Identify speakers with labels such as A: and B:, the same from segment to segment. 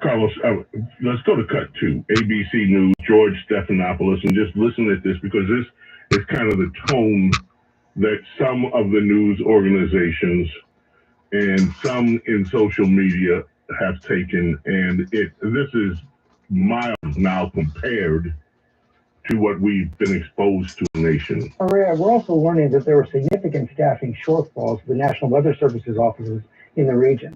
A: Carlos, let's go to cut two. ABC News, George Stephanopoulos, and just listen at this because this is kind of the tone that some of the news organizations and some in social media have taken, and this is mild now compared to what we've been exposed to in the nation.
B: We're also learning that there were significant staffing shortfalls for the National Weather Service's offices in the region.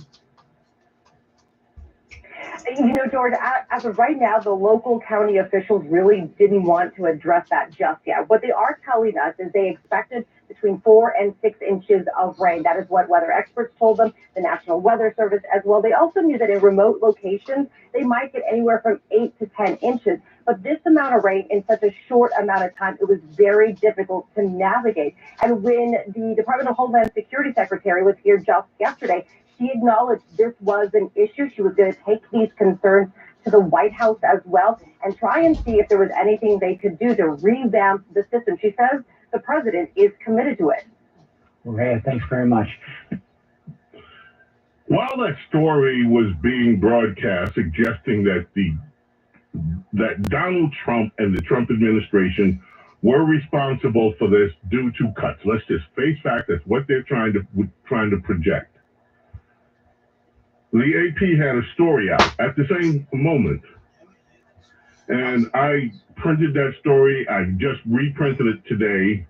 C: You know, George, as of right now, the local county officials really didn't want to address that just yet. What they are telling us is they expected between 4 and 6 inches of rain. That is what weather experts told them, the National Weather Service as well. They also knew that in remote locations, they might get anywhere from 8 to 10 inches. But this amount of rain in such a short amount of time, it was very difficult to navigate. And when the Department of Homeland Security Secretary was here just yesterday, she acknowledged this was an issue. She was going to take these concerns to the White House as well and try and see if there was anything they could do to revamp the system. She says the president is committed to it.
B: Okay, thanks very much.
A: While that story was being broadcast suggesting that Donald Trump and the Trump administration were responsible for this due to cuts, let's just face fact, that's what they're trying to project. The AP had a story out at the same moment, and I printed that story. I just reprinted it today.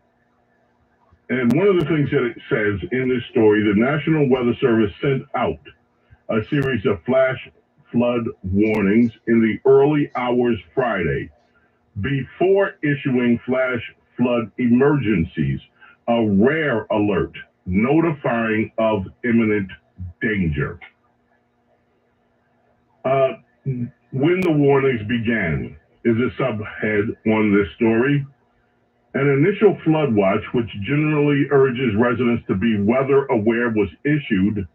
A: And one of the things that it says in this story, the National Weather Service sent out a series of flash flood warnings in the early hours Friday before issuing flash flood emergencies, a rare alert notifying of imminent danger. When the warnings began is a subhead on this story. An initial flood watch, which generally urges residents to be weather aware, was issued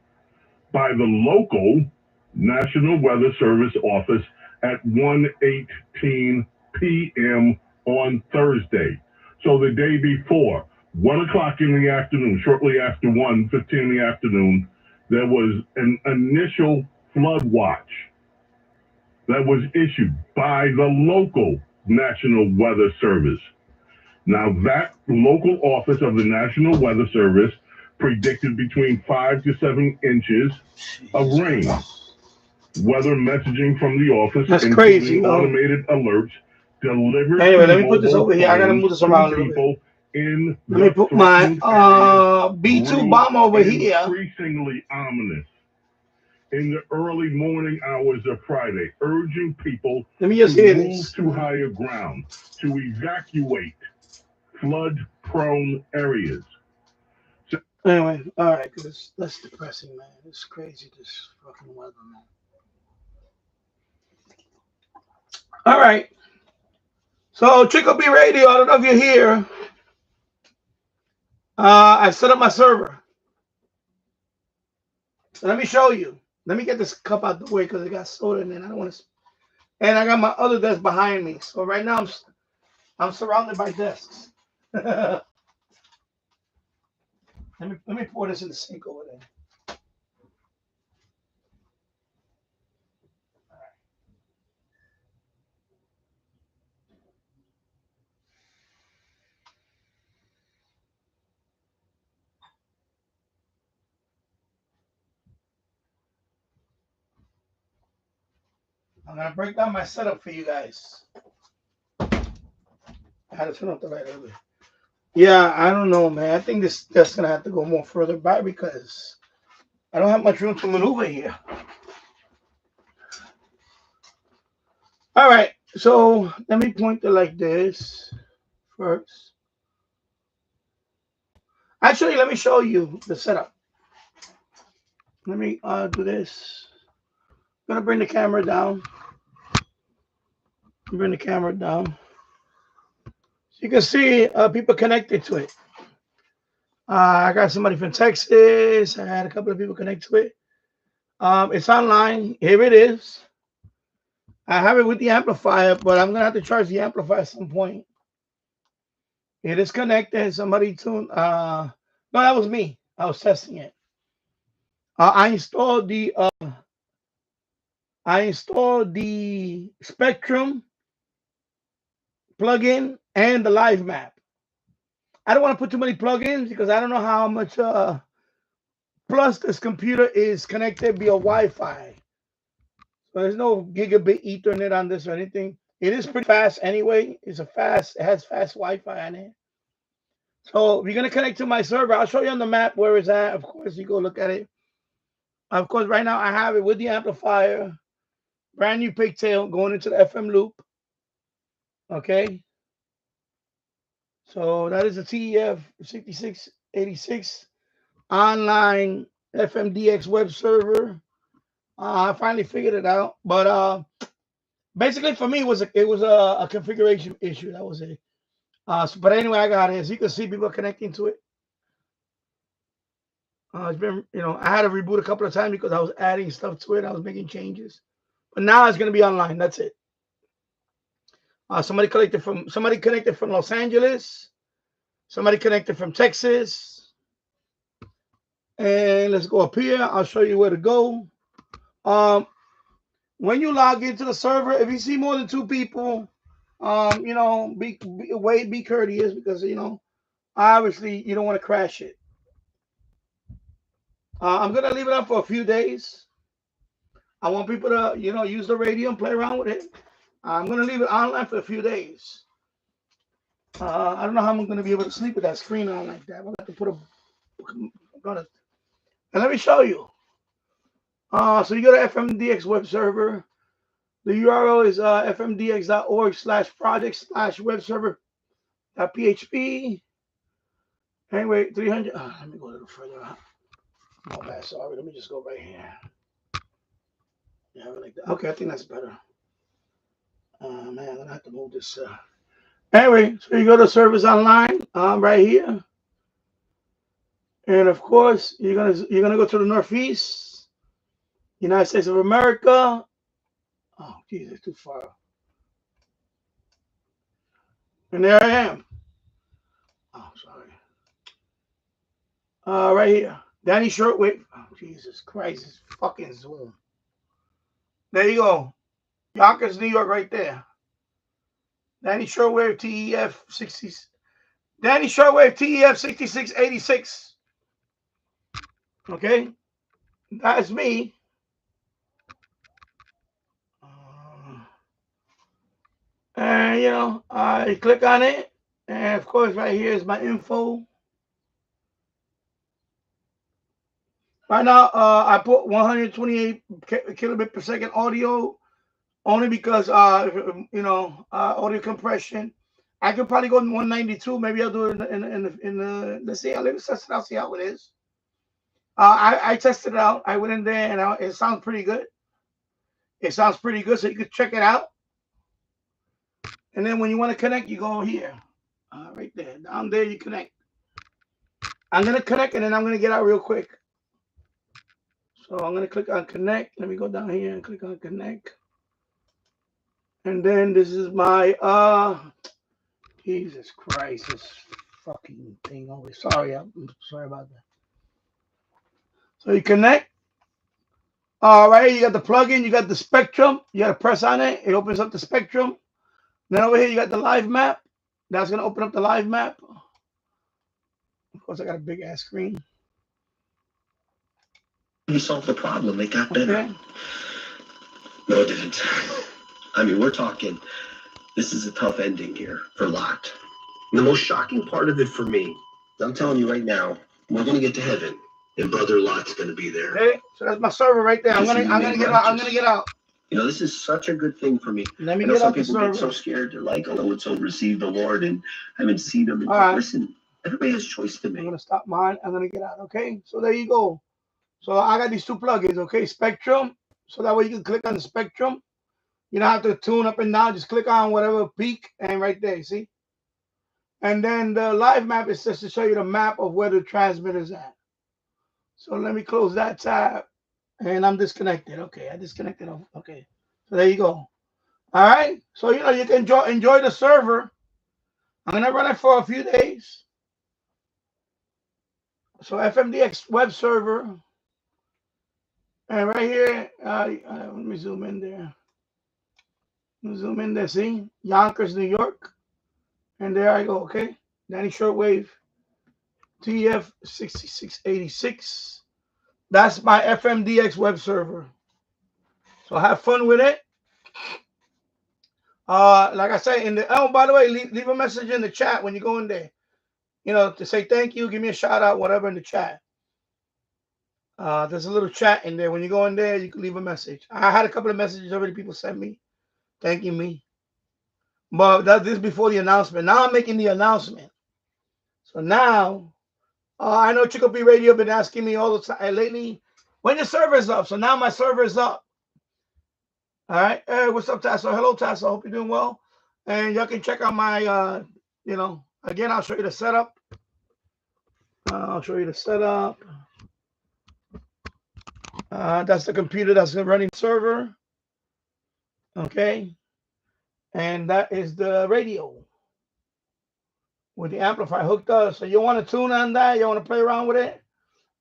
A: by the local National Weather Service office at 1:18 p.m. on Thursday. So the day before, 1 o'clock in the afternoon, shortly after 1:15 in the afternoon, there was an initial flood watch that was issued by the local National Weather Service. Now, that local office of the National Weather Service predicted between 5 to 7 inches of rain. Weather messaging from the office,
D: that's crazy,
A: automated alerts delivered.
D: Anyway, let me put this over here. I gotta move this around a little bit. Let me put my B2 bomb over here.
A: Increasingly ominous in the early morning hours of Friday, urging people
D: to move
A: to higher ground, to evacuate flood-prone areas. So,
D: anyway, all right, because that's depressing, man. It's crazy, this fucking weather, man. All right. So, Trickle B Radio, I don't know if you're here. I set up my server. So let me show you. Let me get this cup out the way because it got soda in it. I don't want to. And I got my other desk behind me. So right now I'm surrounded by desks. let me pour this in the sink over there. I'm gonna break down my setup for you guys. I had to turn off the light earlier. Yeah, I don't know, man. I think this desk gonna have to go more further back because I don't have much room to maneuver here. All right, so let me point it like this first. Actually, let me show you the setup. Let me do this. I'm gonna bring the camera down. Bring the camera down. So you can see people connected to it. I got somebody from Texas. I had a couple of people connect to it. It's online. Here it is. I have it with the amplifier, but I'm gonna have to charge the amplifier at some point. It is connected. Somebody tuned. No, that was me. I was testing it. I installed the I installed the Spectrum plugin and the live map. I don't want to put too many plugins because I don't know how much. Plus, this computer is connected via Wi-Fi. So there's no gigabit Ethernet on this or anything. It is pretty fast anyway. It has fast Wi-Fi on it. So if you're gonna connect to my server, I'll show you on the map where it's at. Of course, you go look at it. Of course, right now I have it with the amplifier, brand new pigtail going into the FM loop. Okay. So that is the TEF6686 online FMDX web server. I finally figured it out, but basically for me it was a configuration issue. That was it. But anyway, I got it. As you can see, people are connecting to it. It's been, I had to reboot a couple of times because I was adding stuff to it. I was making changes, but now it's going to be online. That's it. Somebody connected from Los Angeles. Somebody connected from Texas. And let's go up here. I'll show you where to go. When you log into the server, if you see more than 2 people, be courteous because obviously you don't want to crash it. I'm gonna leave it up for a few days. I want people to use the radio and play around with it. I'm gonna leave it online for a few days. I don't know how I'm gonna be able to sleep with that screen on like that. I'm gonna have to put and let me show you. So you go to FMDX web server. The URL is fmdx.org/project/webserver.php. Anyway, 300. Let me go a little further out. Oh, man, sorry. Let me just go right here. Yeah, like that. Okay, I think that's better. Man, I'm gonna have to move this. Anyway, so you go to servers online, right here, and of course you're gonna go to the Northeast, United States of America. Oh, geez, it's too far. And there I am. Oh, sorry. Right here, Danny Shortwave. Oh, Jesus Christ, it's fucking Zoom. There you go, Yonkers, New York, right there. Danny Shortwave TEF6686. Okay, that's me. And I click on it, and of course, right here is my info. Right now, I put 128 kilobit per second audio, only because audio compression. I could probably go to 192. Maybe I'll do it in the let's see. Let's test it out. See how it is. I tested it out. I went in there and it sounds pretty good. It sounds pretty good, so you can check it out. And then when you want to connect, you go here, right there, down there. You connect. I'm gonna connect, and then I'm gonna get out real quick. So I'm gonna click on connect. Let me go down here and click on connect. And then this is my Jesus Christ, this fucking thing over. Sorry, I'm sorry about that. So you connect. All right, you got the plugin, you got the Spectrum. You got to press on it. It opens up the Spectrum. Then over here you got the live map. That's gonna open up the live map. Of course, I got a big ass screen.
E: You solved the problem. It got better. Okay. No, it didn't. I mean, we're talking. This is a tough ending here for Lot. And the most shocking part of it for me, I'm telling you right now, we're gonna get to heaven, and Brother Lot's gonna be there.
D: Okay, so that's my server right there. I'm gonna get out. I'm gonna get out.
E: This is such a good thing for me.
D: Let me
E: I know
D: get
E: some
D: out the
E: people
D: server.
E: get so scared. They're like, "Oh, it's so receive the Lord," and I haven't seen them.
D: All right.
E: Listen, everybody has choice to make.
D: I'm gonna stop mine. I'm gonna get out. Okay, so there you go. So I got these 2 plugins. Okay, Spectrum. So that way you can click on the Spectrum. You don't have to tune up and down. Just click on whatever peak, and right there, see. And then the live map is just to show you the map of where the transmitter is at. So let me close that tab, and I'm disconnected. Okay, I disconnected. Okay, so there you go. All right, so you can enjoy the server. I'm gonna run it for a few days. So FMDX web server. And right here, let me zoom in there. Zoom in there, see? Yonkers, New York. And there I go, okay? Danny Shortwave TEF6686. That's my FMDX web server. So have fun with it. Like I say, by the way, leave a message in the chat when you go in there. You know, to say thank you, give me a shout out, whatever in the chat. There's a little chat in there. When you go in there, you can leave a message. I had a couple of messages already people sent me, thanking me. But this is before the announcement. Now I'm making the announcement. So now, I know Chico B Radio been asking me all the time lately, when the server's up. So now my server is up. All right. Hey, what's up, Tasso? Hello, Tasso. Hope you're doing well. And y'all can check out my, again, I'll show you the setup. That's the computer that's running the server. Okay. And that is the radio with the amplifier hooked up. So you want to tune on that? You want to play around with it?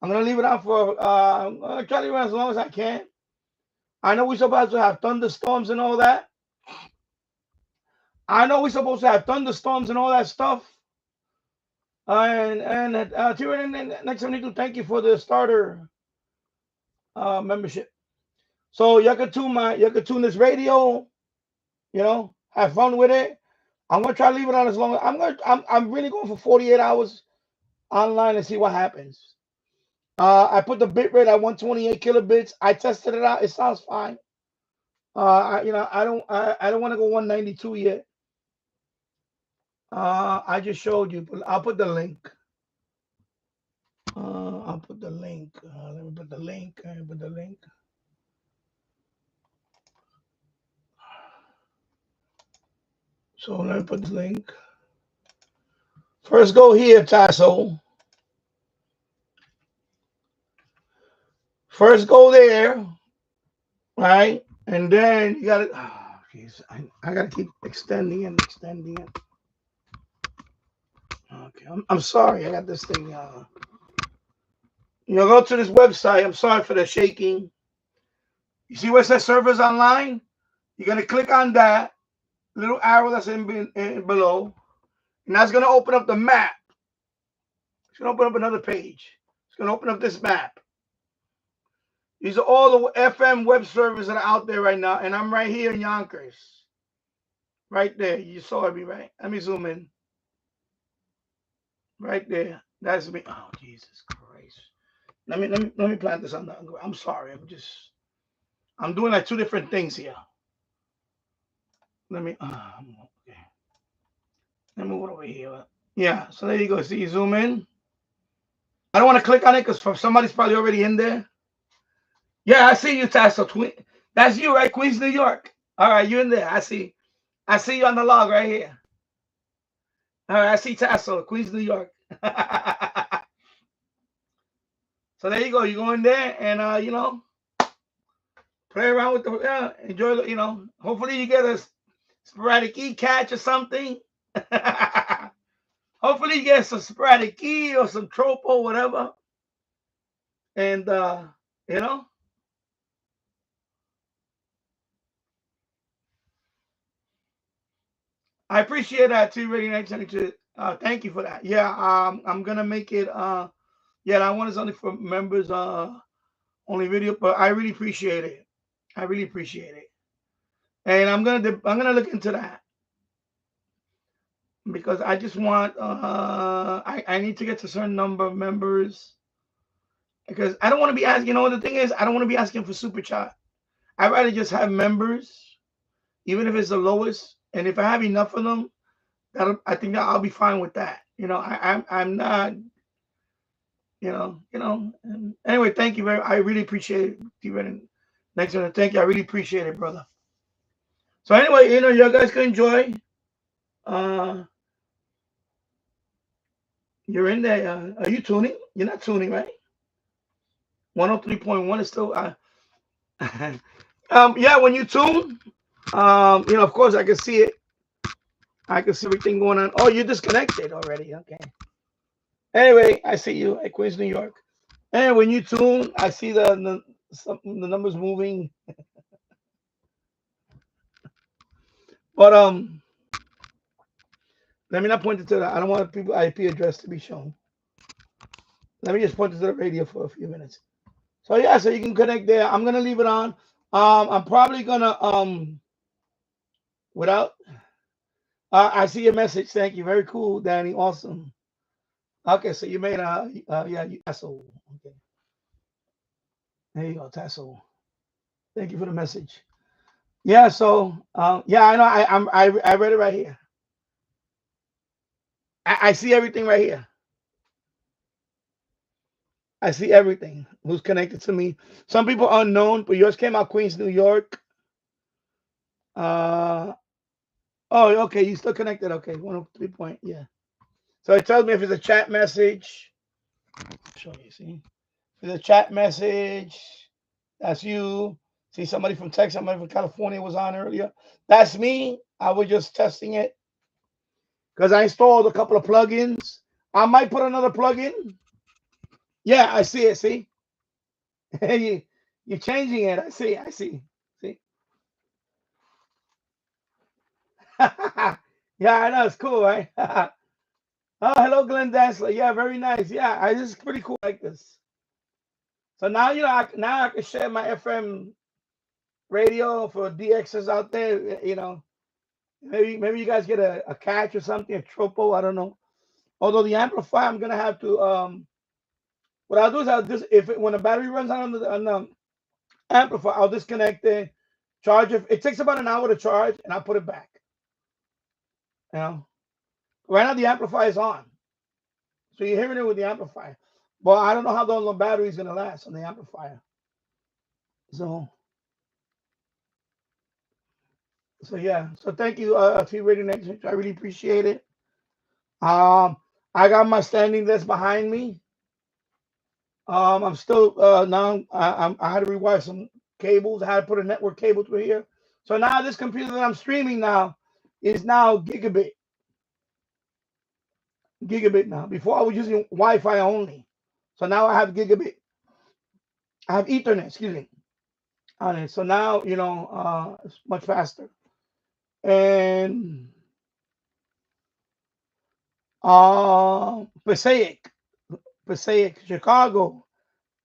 D: I'm going to leave it on for, I'm going to try to leave it on as long as I can. I know we're supposed to have thunderstorms and all that. Stuff. Next I need to thank you for the starter membership. So you can tune this radio, have fun with it. I'm gonna try to leave it on as long as I'm really going for 48 hours online and see what happens. I put the bit rate at 128 kilobits. I tested it out. It sounds fine. I don't want to go 192 yet. I just showed you, but I'll put the link. Let me put the link. So let me put the link. First go here, Tasso. First go there, right? And then you gotta, I gotta keep extending it. Okay, I'm sorry, I got this thing. Go to this website. I'm sorry for the shaking. You see where it says servers online? You're gonna click on that little arrow that's in below, and that's gonna open up the map. It's gonna open up another page. It's gonna open up this map. These are all the FM web servers that are out there right now, and I'm right here in Yonkers. Right there, you saw me, right? Let me zoom in. Right there, that's me. Oh, Jesus Christ! Let me plant this on the. I'm sorry. I'm doing like two different things here. Let me. Okay. Let me move it over here. Yeah. So there you go. See, you zoom in. I don't want to click on it because somebody's probably already in there. Yeah, I see you, Tasso. That's you, right? Queens, New York. All right, you in there. I see you on the log right here. All right, I see Tasso, Queens, New York. So there you go. You go in there and play around with the enjoy. Hopefully you get a sporadic key catch or something. Hopefully you get some sporadic key or some tropo, whatever. And I appreciate that too, Radio 972. Thank you for that. Yeah, I'm gonna make it. That one is only for members. Only video, but I really appreciate it. And I'm gonna look into that because I just want. I need to get to a certain number of members because I don't want to be asking. The thing is, I don't want to be asking for super chat. I'd rather just have members, even if it's the lowest. And if I have enough of them, I think that I'll be fine with that. I'm not. Anyway, thank you I really appreciate it. Thank you. I really appreciate it, brother. So anyway, you guys can enjoy. You're in there. Are you tuning? You're not tuning, right? 103.1 is still. When you tune, of course I can see it. I can see everything going on. Oh, you're disconnected already. Okay. Anyway, I see you at Queens, New York. And when you tune, I see the Something, the numbers moving. But let me not point it to that. I don't want people IP address to be shown. Let me just point it to the radio for a few minutes. So yeah, so you can connect there. I'm gonna leave it on. I'm probably gonna without. I see your message. Thank you. Very cool, Danny. Awesome. Okay, so you made a yeah, you tassel. Okay, there you go, tassel. Thank you for the message. Yeah, so yeah, I know. I read it right here. I see everything right here. I see everything. Who's connected to me? Some people unknown, but yours came out Queens, New York. Uh oh, okay, you still connected. Okay, 103 point. Yeah. So it tells me if it's a chat message. Show you, see? If it's a chat message, that's you. See, somebody from Texas, somebody from California was on earlier. That's me. I was just testing it because I installed a couple of plugins. I might put another plugin. Yeah, I see it. See, you're changing it. I see. I see. See. Yeah, I know it's cool, right? Oh, hello, Glenn Dansler. Yeah, very nice. Yeah, this is pretty cool like this. So now you know. Now I can share my FM radio for DXs out there. You know, maybe you guys get a catch or something, a tropo. I don't know. Although the amplifier, I'm gonna have to. What I'll do is I'll just when the battery runs out on the amplifier, I'll disconnect it, charge it. It takes about an hour to charge, and I'll put it back. You know, right now the amplifier is on. So you're hearing it with the amplifier. But I don't know how long the battery is going to last on the amplifier. So yeah. So thank you, T Radio Next. I really appreciate it. I got my standing desk behind me. I'm still now. I had to rewire some cables. I had to put a network cable through here. So now this computer that I'm streaming now is now gigabit. Gigabit now. Before I was using Wi-Fi only. So now I have gigabit. I have Ethernet. Excuse me. On it. So now you know it's much faster. And Passaic, Chicago.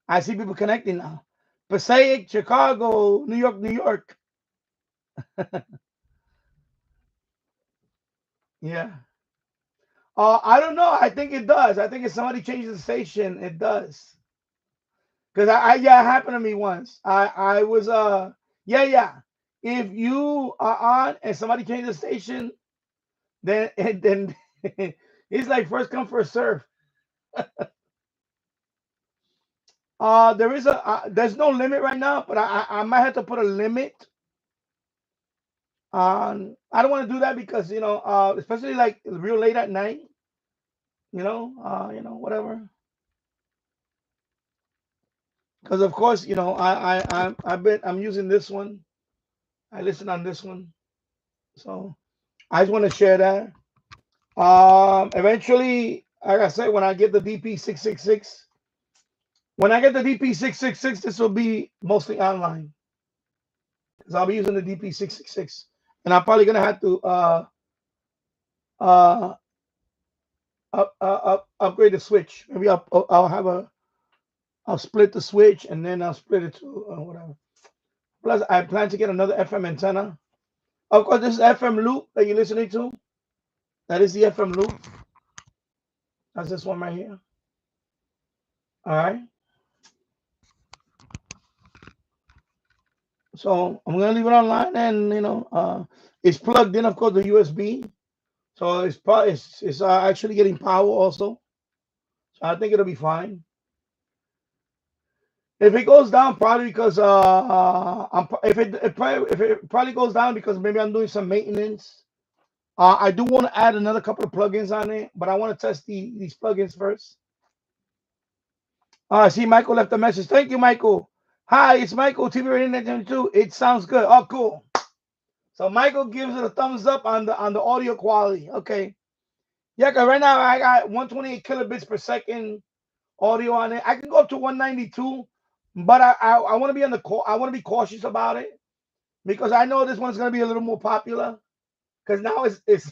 D: I see people connecting now. Passaic, Chicago, New York, New York. Yeah. I don't know. I think it does. I think if somebody changes the station, it does. Because yeah, it happened to me once. I was yeah. If you are on and somebody changes the station, then it's like first come first serve. There's no limit right now, but I might have to put a limit on. I don't want to do that because you know, especially like real late at night. You know, whatever. Because of course, you know, I'm using this one. I listen on this one, so I just want to share that. Eventually, like I said, when I get the DP666, this will be mostly online. Because I'll be using the DP666, and I'm probably gonna have to uh, upgrade the switch. Maybe I'll split the switch and then I'll split it to whatever. Plus, I plan to get another FM antenna. Of course, this is FM loop that you're listening to. That is the FM loop. That's this one right here. All right. So I'm gonna leave it online, and you know, it's plugged in, of course, the USB. So it's actually getting power also. So I think it'll be fine. If it goes down, probably because if it probably goes down because maybe I'm doing some maintenance. I do want to add another couple of plugins on it, but I want to test these plugins first. I see Michael left a message. Thank you, Michael. Hi, it's Michael, TV Radio Network 2. It sounds good. Oh, cool. So Michael gives it a thumbs up on the audio quality. Okay. Yeah, because right now I got 128 kilobits per second audio on it. I can go up to 192, But I want to be I want to be cautious about it because I know this one's going to be a little more popular because now it's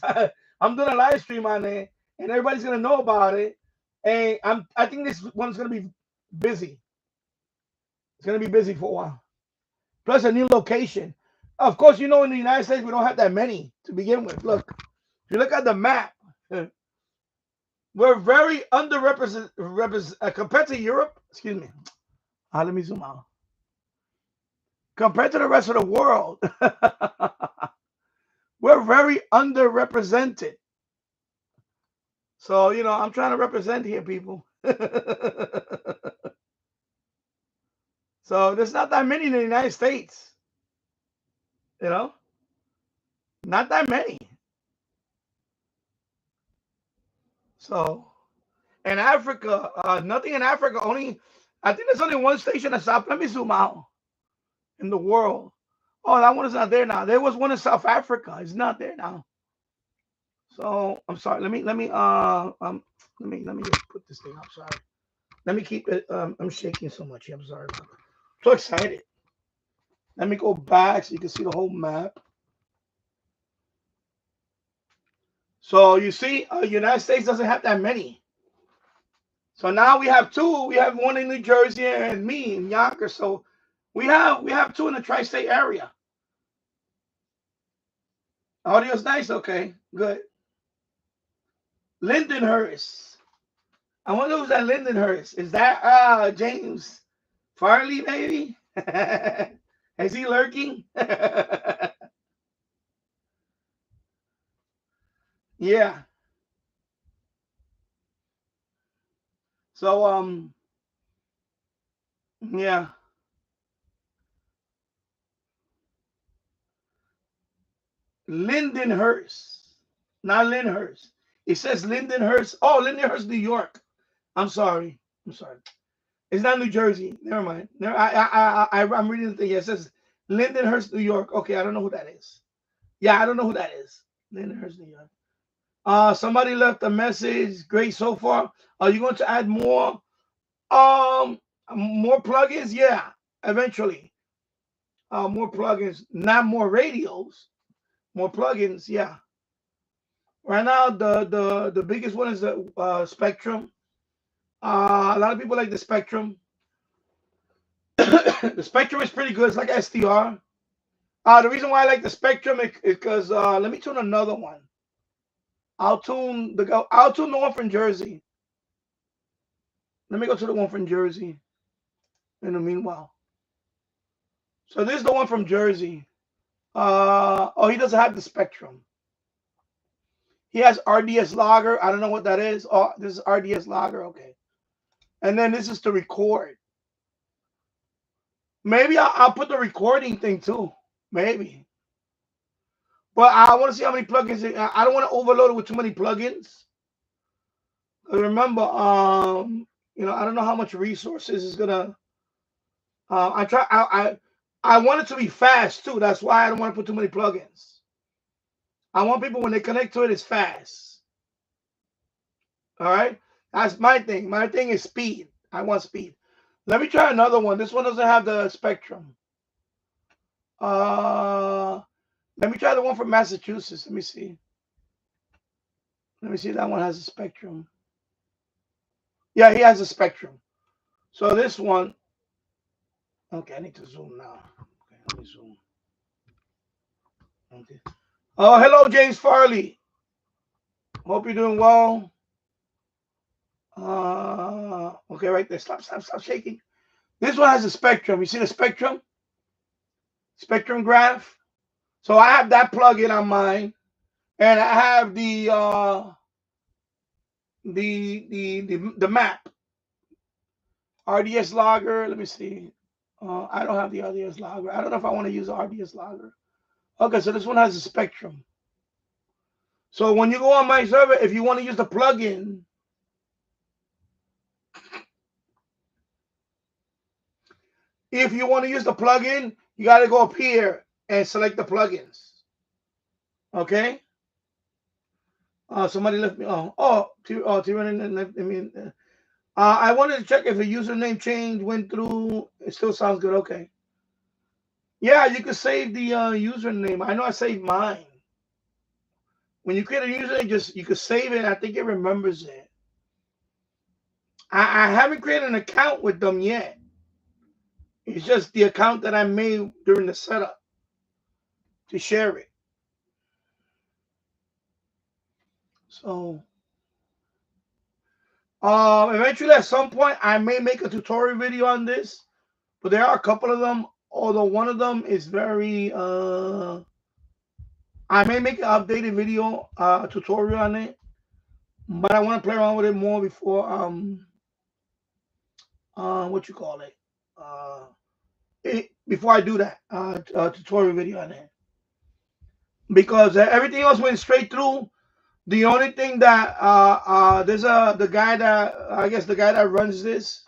D: I'm doing a live stream on it and everybody's going to know about it. And I think this one's going to be busy. It's going to be busy for a while. Plus a new location. Of course, you know, in the United States, we don't have that many to begin with. Look, if you look at the map, we're very underrepresented compared to Europe. Excuse me. Let me zoom out. Compared to the rest of the world, we're very underrepresented. So, you know, I'm trying to represent here, people. So there's not that many in the United States. You know, not that many. So in Africa, nothing in Africa. I think there's only one station in South. Let me zoom out in the world. Oh, that one is not there now. There was one in South Africa. It's not there now. So I'm sorry. Let me just put this thing up. Sorry. Let me keep it. I'm shaking so much. I'm sorry. I'm so excited. Let me go back so you can see the whole map. So you see, United States doesn't have that many. So now we have two. We have one in New Jersey and me in Yonkers. So we have two in the tri-state area. Audio's nice. Okay, good. Lindenhurst. I wonder who's that Lindenhurst. Is that James Farley, maybe? Is he lurking? Yeah. So yeah. Lindenhurst. Not Lyndhurst. It says Lindenhurst. Oh, Lindenhurst, New York. I'm sorry. It's not New Jersey. Never mind. I'm reading the thing. It says Lindenhurst, New York. Okay, I don't know who that is. Yeah, I don't know who that is. Lindenhurst, New York. Somebody left a message. Great so far. Are you going to add more plugins? Yeah, eventually. More plugins, not more radios. More plugins, yeah. Right now, the biggest one is the Spectrum. A lot of people like the Spectrum. The Spectrum is pretty good. It's like SDR. The reason why I like the Spectrum is because let me tune another one. I'll tune the one from Jersey. Let me go to the one from Jersey. In the meanwhile, so this is the one from Jersey. Oh, he doesn't have the Spectrum. He has RDS Logger. I don't know what that is. Oh, this is RDS Logger. Okay, and then this is to record. Maybe I'll put the recording thing too. Maybe. But I want to see how many plugins. I don't want to overload it with too many plugins. Remember, you know, I don't know how much resources is gonna. I want it to be fast too. That's why I don't want to put too many plugins. I want people when they connect to it, it's fast. All right, that's my thing. My thing is speed. I want speed. Let me try another one. This one doesn't have the Spectrum. Let me try the one from Massachusetts. Let me see. Let me see if that one has a Spectrum. Yeah, he has a Spectrum. So this one. Okay, I need to zoom now. Okay, let me zoom. Okay. Oh, hello, James Farley. Hope you're doing well. Okay, right there. Stop shaking. This one has a Spectrum. You see the Spectrum? Spectrum graph. So I have that plugin on mine, and I have the map. RDS Logger. Let me see. I don't have the RDS Logger. I don't know if I want to use the RDS Logger. Okay, so this one has a Spectrum. So when you go on my server, if you want to use the plugin, you got to go up here and select the plugins. Okay. Somebody left me. Tyrion left me. I wanted to check if the username change went through. It still sounds good. Okay. Yeah, you can save the username. I know I saved mine. When you create a username, you can save it. I think it remembers it. I haven't created an account with them yet. It's just the account that I made during the setup to share it. So eventually at some point I may make a tutorial video on this, but there are a couple of them, although one of them is very I may make an updated video tutorial on it, but I want to play around with it more before what you call it before I do that tutorial video on it, because everything else went straight through. The only thing that there's the guy that I guess the guy that runs this,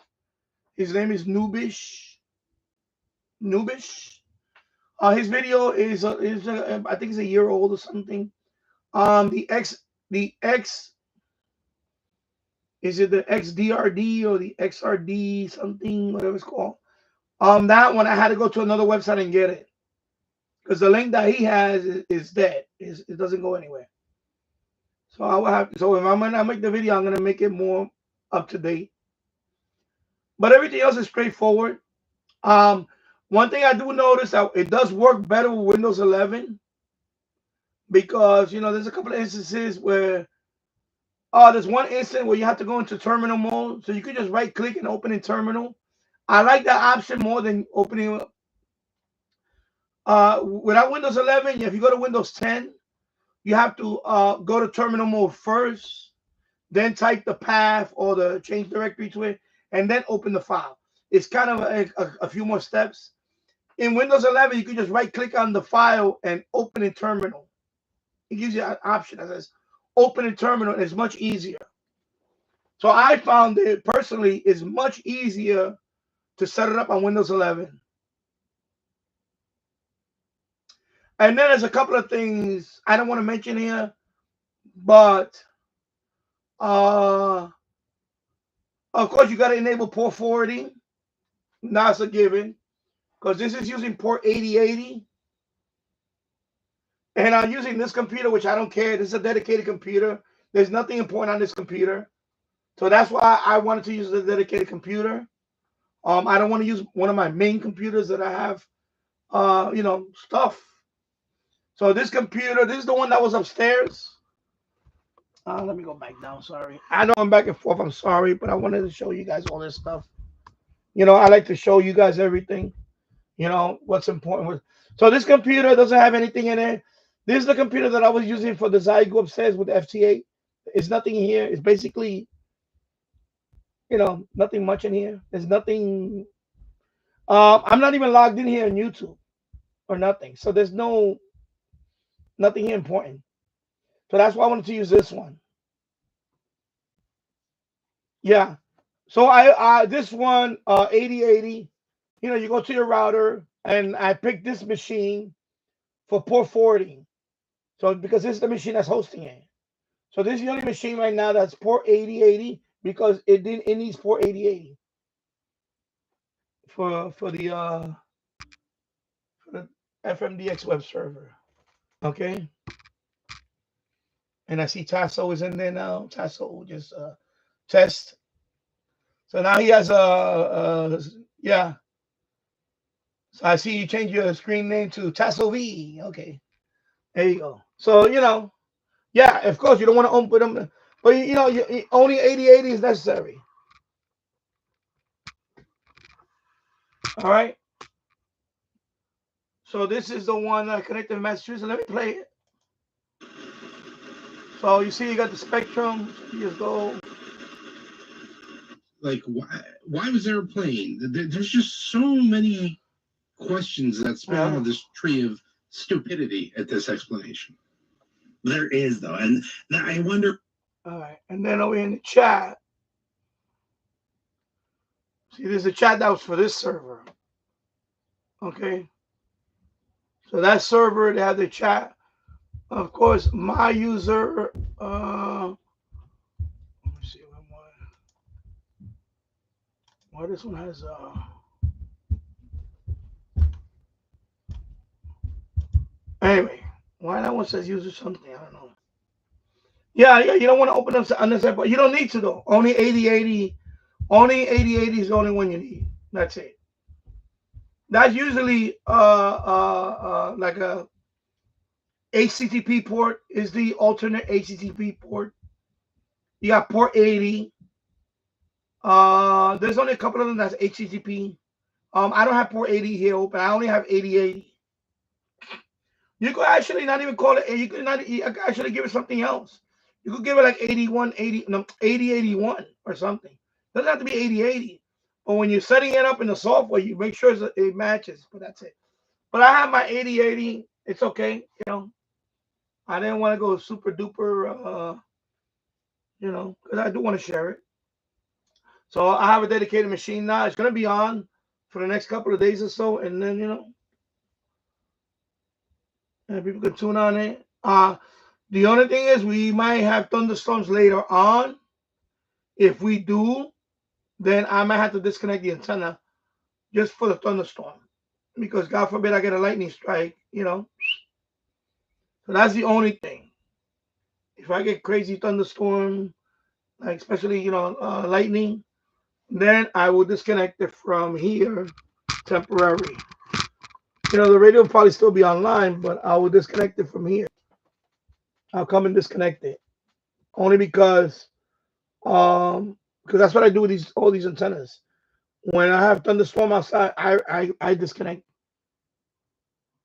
D: his name is Noobish. His video is I think it's a year old or something. The X is it the XDRD or the XRD something, whatever it's called. That one I had to go to another website and get it because the link that he has is dead. It doesn't go anywhere. So I will have. So if I'm gonna make the video, I'm gonna make it more up to date. But everything else is straightforward. One thing I do notice that it does work better with Windows 11 because there's a couple of instances where there's one instance where you have to go into terminal mode, so you can just right click and open in terminal. I like that option more than opening without Windows 11. If you go to Windows 10, you have to go to terminal mode first, then type the path or the change directory to it, and then open the file. It's kind of a few more steps. In Windows 11, you can just right click on the file and open in terminal. It gives you an option that says open in terminal, and it's much easier. So I found it personally is much easier to set it up on Windows 11. And then there's a couple of things I don't want to mention here, but of course you got to enable port forwarding. That's a given because this is using port 8080. And I'm using this computer, which I don't care. This is a dedicated computer. There's nothing important on this computer. So that's why I wanted to use the dedicated computer. I don't want to use one of my main computers that I have, stuff. So this computer, this is the one that was upstairs. Let me go back down. Sorry. I know I'm back and forth. I'm sorry, but I wanted to show you guys all this stuff. I like to show you guys everything, what's important. So this computer doesn't have anything in it. This is the computer that I was using for the Zygo upstairs with the FT8. It's nothing here. It's basically, nothing much in here. There's nothing. I'm not even logged in here on YouTube or nothing. So there's nothing here important. So that's why I wanted to use this one. Yeah. So this one, 8080, you go to your router, and I picked this machine for port forwarding. So because this is the machine that's hosting it. So this is the only machine right now that's port 8080 because it needs port 8080 for the FMDX web server. Okay. And I see Tasso is in there now. Tasso just test. So now he has yeah. So I see you change your screen name to Tasso V. Okay. There you go. So, yeah, of course you don't want to open them, but only 8080 is necessary. All right. So this is the one connected to Massachusetts. Let me play it. So you see, you got the Spectrum. You just go.
F: Like, why was there a plane? There's just so many questions that spin out of this tree of stupidity at this explanation.
G: There is, though, and I wonder.
D: All right, and then over in the chat, see, there's a chat that was for this server. Okay, so that server, they have the chat. Of course, my user. Let me see what Well, this one has anyway. Why that one says user something? I don't know. Yeah, you don't want to open up unnecessary, but you don't need to though. Only 8080. Only 8080 is the only one you need. That's it. That's usually like a HTTP port is the alternate HTTP port. You got port 80. There's only a couple of them that's HTTP. I don't have port 80 here open. I only have 8080. You could actually not even call it. You could not. You could actually give it something else. You could give it like 81, 80, no, 80, 81 or something. It doesn't have to be 80, 80. But when you're setting it up in the software, you make sure it matches. But that's it. But I have my 80, 80. It's okay. You know, I didn't want to go super duper. You know, because I do want to share it. So I have a dedicated machine now. It's going to be on for the next couple of days or so, and then and people can tune on it. The only thing is we might have thunderstorms later on. If we do, then I might have to disconnect the antenna just for the thunderstorm, because God forbid I get a lightning strike. So that's the only thing. If I get crazy thunderstorm, like especially lightning, then I will disconnect it from here temporarily. The radio will probably still be online, but I will disconnect it from here. I'll come and disconnect it. Only because that's what I do with all these antennas. When I have thunderstorm outside, I disconnect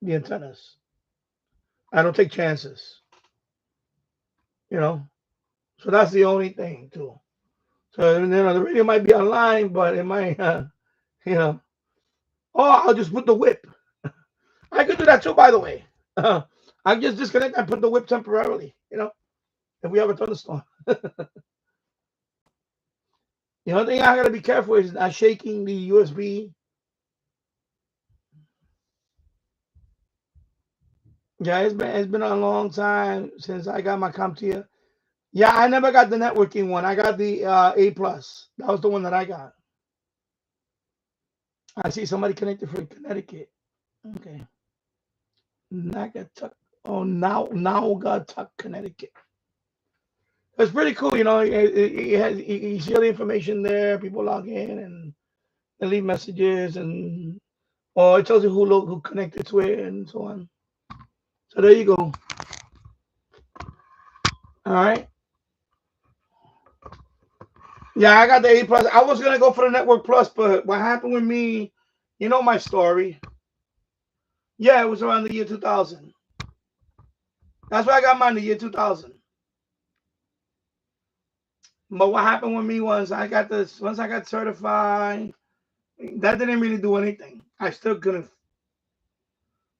D: the antennas. I don't take chances. So that's the only thing too. So the radio might be online, but it might oh, I'll just put the whip. I could do that too, by the way. I just disconnect and put the whip temporarily, if we have a thunderstorm. The only thing I gotta be careful is not shaking the USB. Yeah, it's been a long time since I got my CompTIA. Yeah, I never got the networking one. I got the A+. That was the one that I got. I see somebody connected from Connecticut. Okay. Naugatuck. Oh, Naugatuck, Connecticut. It's pretty cool, you see all the information there. People log in and they leave messages, or it tells you who connected to it and so on. So there you go. All right. Yeah, I got the A+. I was gonna go for the Network Plus, but what happened with me, my story. Yeah, it was around the year 2000. That's why I got mine, the year 2000. But what happened with me was once I got certified, that didn't really do anything. I still couldn't.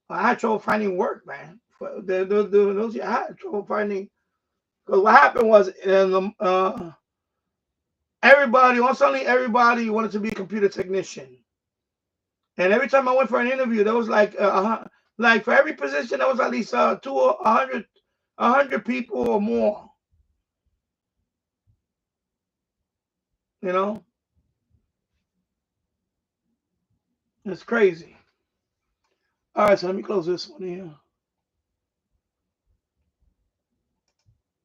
D: I had trouble finding work, man. I had trouble finding. Because what happened was, suddenly everybody wanted to be a computer technician. And every time I went for an interview, there was like for every position, there was at least 100 people or more. It's crazy. All right, so let me close this one here.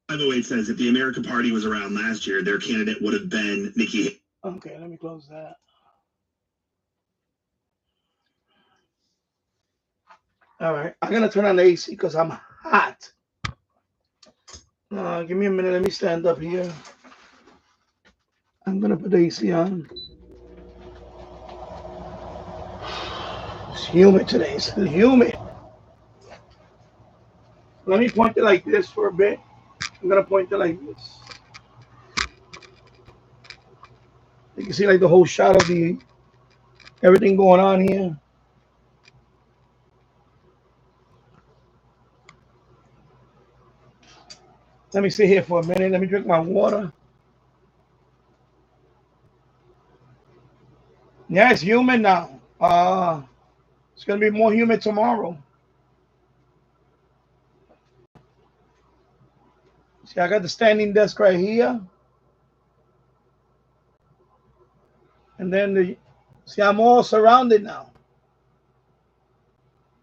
G: By the way, it says if the American Party was around last year, their candidate would have been Nikki.
D: Okay, let me close that. All right, I'm gonna turn on the AC because I'm hot. Give me a minute. Let me stand up here. I'm gonna put the AC on. It's humid today. It's humid. Let me point it like this for a bit. I'm gonna point it like this. You can see like the whole shot of everything going on here. Let me sit here for a minute. Let me drink my water. Yeah, it's humid now. It's gonna be more humid tomorrow. See, I got the standing desk right here. And then see, I'm all surrounded now.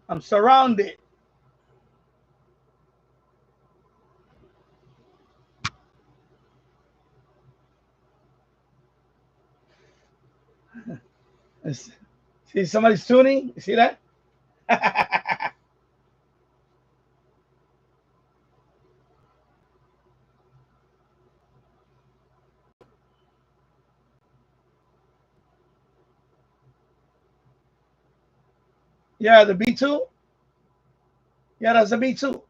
D: I'm surrounded. See, somebody's tuning. You see that? Yeah, the B2. Yeah, that's the B2.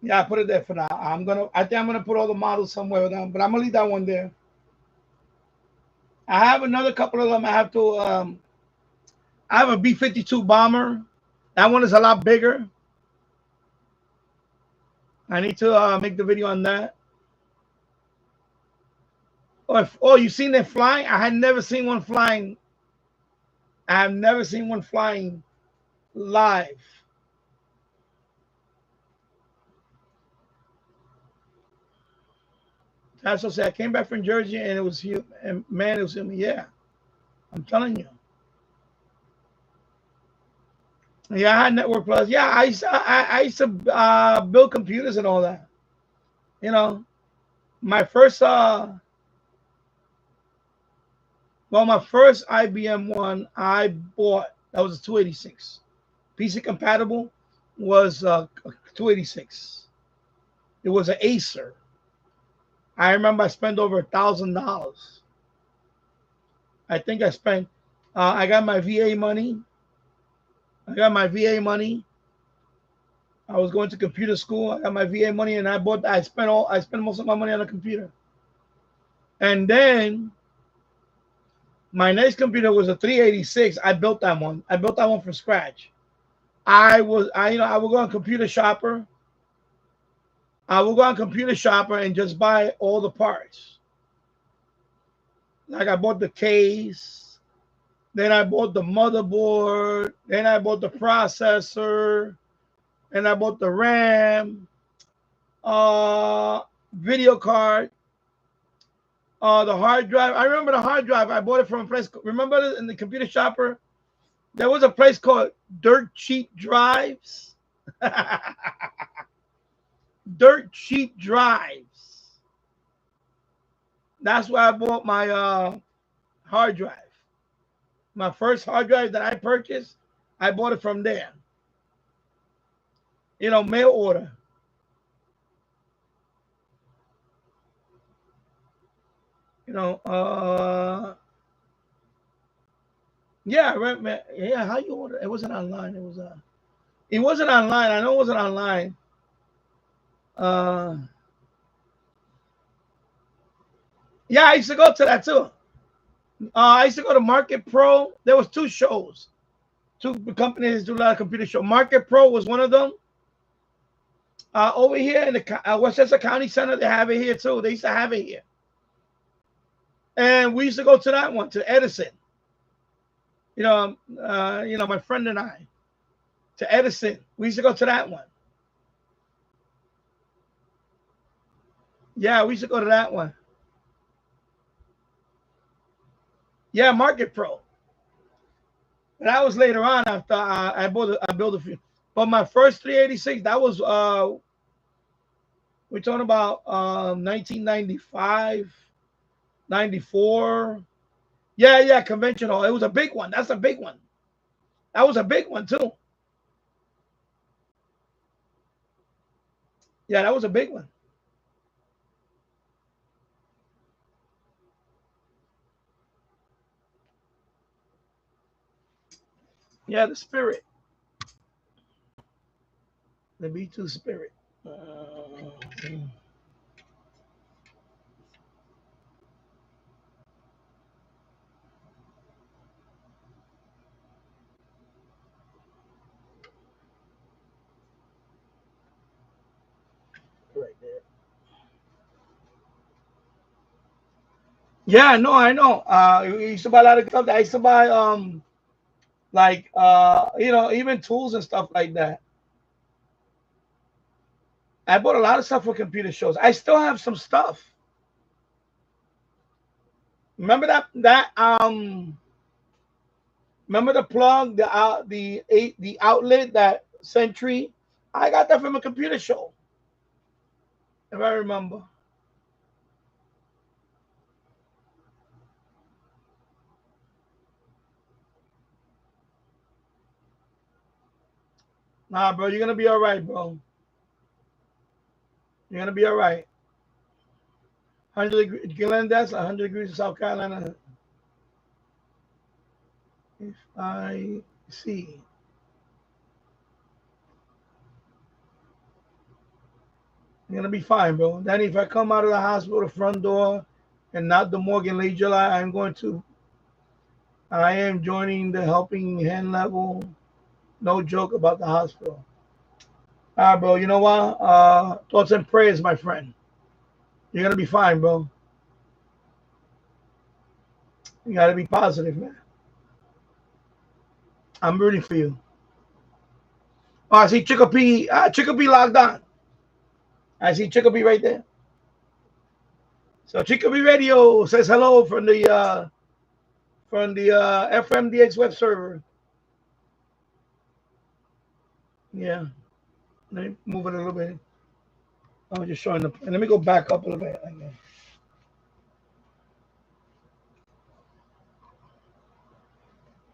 D: Yeah, I put it there for now. I think I'm gonna put all the models somewhere down, but I'm gonna leave that one there. I have another couple of them. I have to. I have a B-52 bomber. That one is a lot bigger. I need to make the video on that. Oh, you seen them flying? I had never seen one flying. I have never seen one flying live. That's what I said. I came back from Jersey and it was huge. And man, it was him. Yeah, I'm telling you. Yeah, I had Network Plus. Yeah, I used to build computers and all that. You know, my first my first IBM one I bought, that was a 286. PC compatible was 286. It was an Acer. I remember I spent over $1,000. I think I spent. I got my VA money. I was going to computer school. I got my VA money, and I spent most of my money on a computer. And then my next computer was a 386. I built that one. From scratch. I would go on Computer Shopper. I will go on Computer Shopper and just buy all the parts. Like I bought the case, then I bought the motherboard, then I bought the processor, and I bought the RAM, video card, the hard drive. I remember the hard drive. I bought it from a place. Remember in the Computer Shopper, there was a place called Dirt Cheap Drives. Dirt Cheap Drives. That's where I bought my hard drive. My first hard drive that I purchased, I bought it from there. You know, mail order. You know, yeah, right, yeah. How you order? It wasn't online. It wasn't online. I know it wasn't online. Yeah, I used to go to that too. I used to go to Market Pro. There was two shows, two companies do a lot of computer show. Market Pro was one of them. Over here in the Westchester County Center, they have it here too. They used to have it here, and we used to go to that one, to Edison. You know, my friend and I, to Edison. We used to go to that one. Yeah, we used to go to that one. Yeah, Market Pro. But that was later on after I built a few. But my first 386, that was we're talking about 1995, 94. Yeah, conventional. It was a big one. That's a big one. That was a big one too. Yeah, that was a big one. Yeah, the Spirit. The B2 Spirit. Right there. Yeah, no, I know. I used to buy a lot of stuff. I used to buy like even tools and stuff like that. I bought a lot of stuff for computer shows. I still have some stuff. Remember remember the plug, the outlet, that Sentry? I got that from a computer show, if I remember. Nah, bro, you're gonna be all right, bro. You're gonna be all right. 100 degrees, Gillen, that's 100 degrees in South Carolina. If I see. You're gonna be fine, bro. Danny, if I come out of the hospital the front door and not the morgue in late July, I am joining the helping hand level. No joke about the hospital. All right, bro. You know what? Thoughts and prayers, my friend. You're gonna be fine, bro. You gotta be positive, man. I'm rooting for you. Oh, I see Chicopee. Chicopee logged on. I see Chicopee right there. So Chicopee Radio says hello from the FMDX web server. Yeah. Let me move it a little bit. I'm just showing the. And let me go back up a little bit. Again.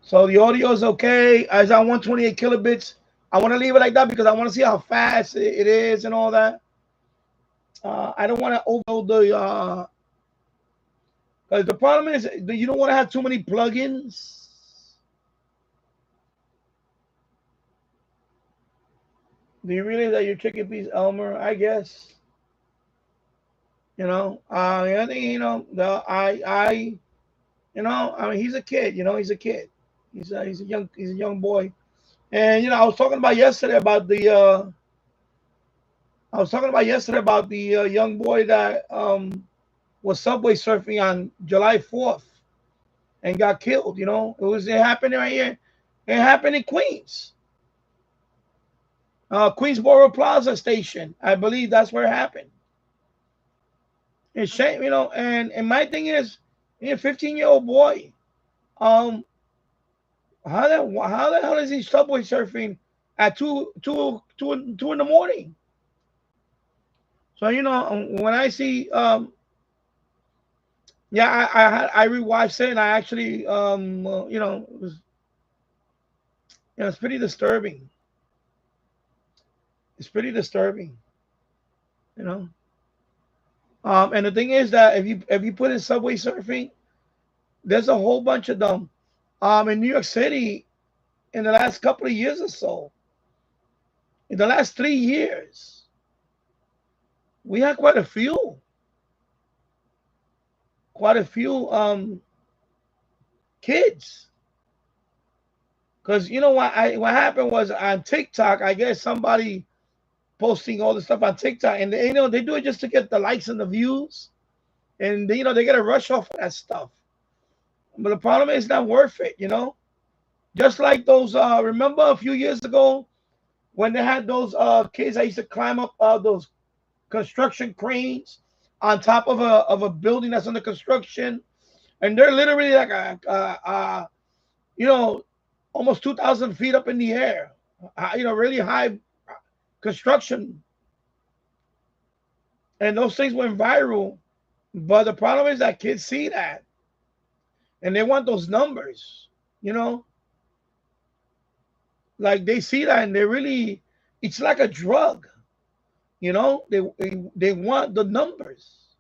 D: So the audio is okay. It's on 128 kilobits. I want to leave it like that because I want to see how fast it is and all that. I don't want to overload the. Because the problem is you don't want to have too many plugins. Do you realize that you're Chickpea's Elmer? I guess. I think I mean he's a kid. He's a kid. He's a young boy. And I was talking about yesterday about the young boy that was subway surfing on July 4th and got killed. It happened right here. It happened in Queens. Queensboro Plaza Station. I believe that's where it happened. It's shame, and my thing is, 15-year-old boy. How the hell is he subway surfing at 2 in the morning? So when I see I rewatched it and I actually it's pretty disturbing. It's pretty disturbing, And the thing is that if you put in subway surfing, there's a whole bunch of them. In New York City, in the last couple of years or so, in the last 3 years, we had quite a few. Kids. Because what happened was on TikTok, I guess somebody posting all the stuff on TikTok, and they do it just to get the likes and the views, and they get a rush off of that stuff. But the problem is, it's not worth it, Just like those, remember a few years ago when they had those kids that used to climb up those construction cranes on top of a building that's under construction, and they're literally like almost 2,000 feet up in the air, really high construction, and those things went viral. But the problem is that kids see that, and they want those numbers, like they see that, and it's like a drug, they want the numbers,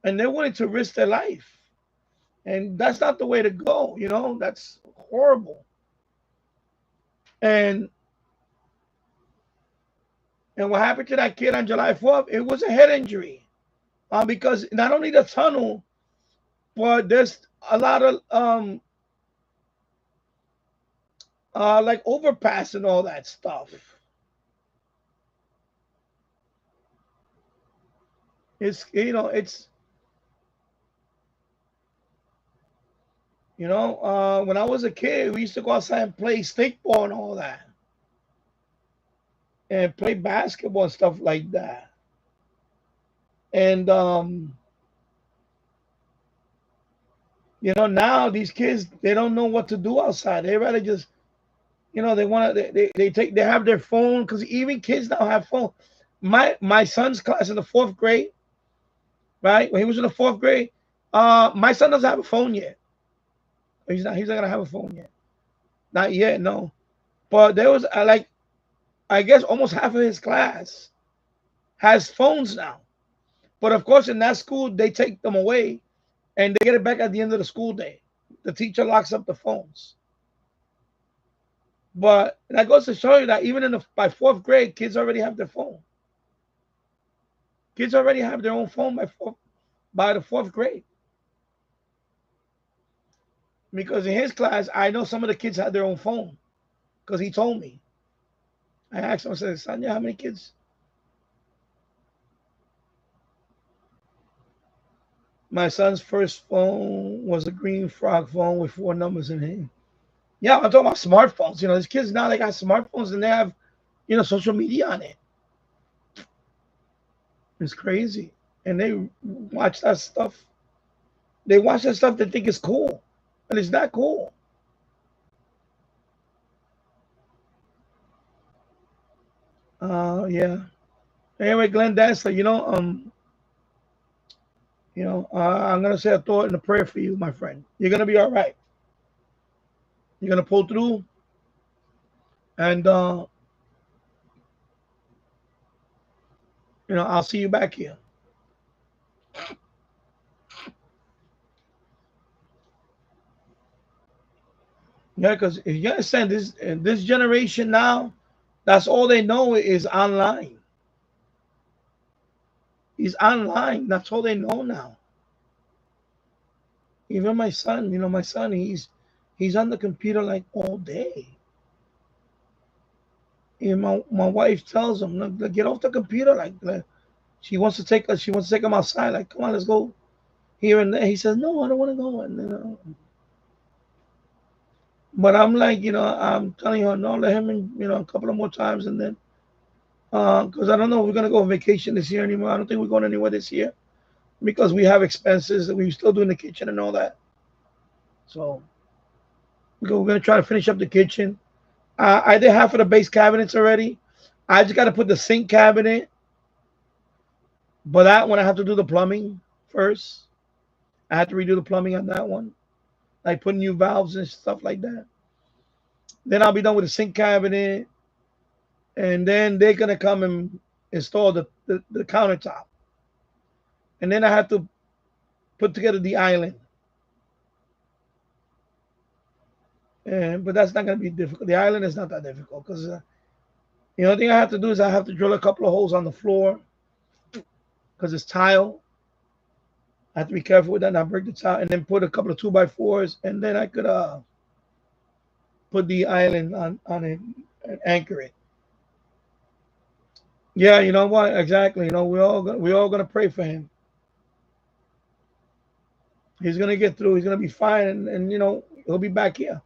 D: and they're willing to risk their life, and that's not the way to go. That's horrible. And what happened to that kid on July 4th? It was a head injury, because not only the tunnel, but there's a lot of like overpass and all that stuff. It's You know, when I was a kid, we used to go outside and play stickball and all that, and play basketball and stuff like that. And you know, now these kids, they don't know what to do outside. They rather just, you know, they want to they have their phone, because even kids now have phone. My son's class in the 4th grade, right? When he was in the 4th grade, my son doesn't have a phone yet. He's not gonna have a phone yet. Not yet, no. But there was like, I guess almost half of his class has phones now. But of course, in that school, they take them away and they get it back at the end of the school day. The teacher locks up the phones. But that goes to show you that even by 4th grade, kids already have their phone. Kids already have their own phone by the 4th grade. Because in his class, I know some of the kids had their own phone, because he told me. I asked him, I said, Sanya, how many kids? My son's first phone was a green frog phone with 4 numbers in it. Yeah, I'm talking about smartphones. You know, these kids now, they got smartphones and they have, you know, social media on it. It's crazy. And they watch that stuff. They watch that stuff, they think it's cool. And it's not cool. Yeah. Anyway, Glenn Dassler, I'm gonna say a thought and a prayer for you, my friend. You're gonna be all right. You're gonna pull through, and I'll see you back here. Yeah, because if you understand this generation now, that's all they know is online. He's online. That's all they know now. Even my son, he's on the computer like all day. And my wife tells him, "Look, get off the computer." Like she wants to take him outside. Like, come on, let's go here and there. He says, "No, I don't want to go." And but I'm like, I'm telling her, no, let him in, a couple of more times, and then because I don't know if we're gonna go on vacation this year anymore. I don't think we're going anywhere this year because we have expenses that we're still doing the kitchen and all that. So we're gonna try to finish up the kitchen. I did half of the base cabinets already. I just got to put the sink cabinet, but that one I have to do the plumbing first. I have to redo the plumbing on that one, like putting new valves and stuff like that. Then I'll be done with the sink cabinet, and then they're gonna come and install the countertop, and then I have to put together the island. But that's not gonna be difficult. The island is not that difficult because the only thing I have to do is I have to drill a couple of holes on the floor because it's tile. I have to be careful with that, not break the tile, and then put a couple of 2x4s, and then I could put the island on it and anchor it. Yeah, you know what? Exactly. We're all gonna pray for him. He's gonna get through. He's gonna be fine, and he'll be back here.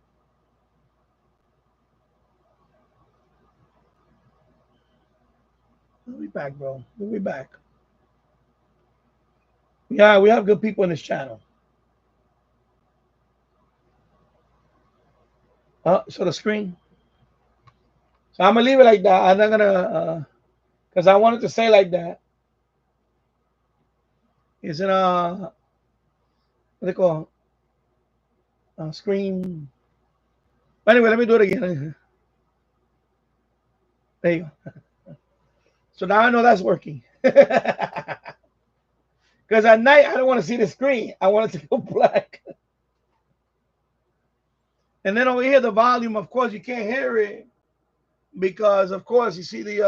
D: He'll be back, bro. He'll be back. Yeah, we have good people in this channel. So the screen. So I'm gonna leave it like that. I'm not gonna, because I wanted to say like that. It's in what they call screen. Anyway, let me do it again. There you go. So now I know that's working. Because at night I don't want to see the screen. I want it to go black. And then over here, the volume, of course, you can't hear it because, of course, you see the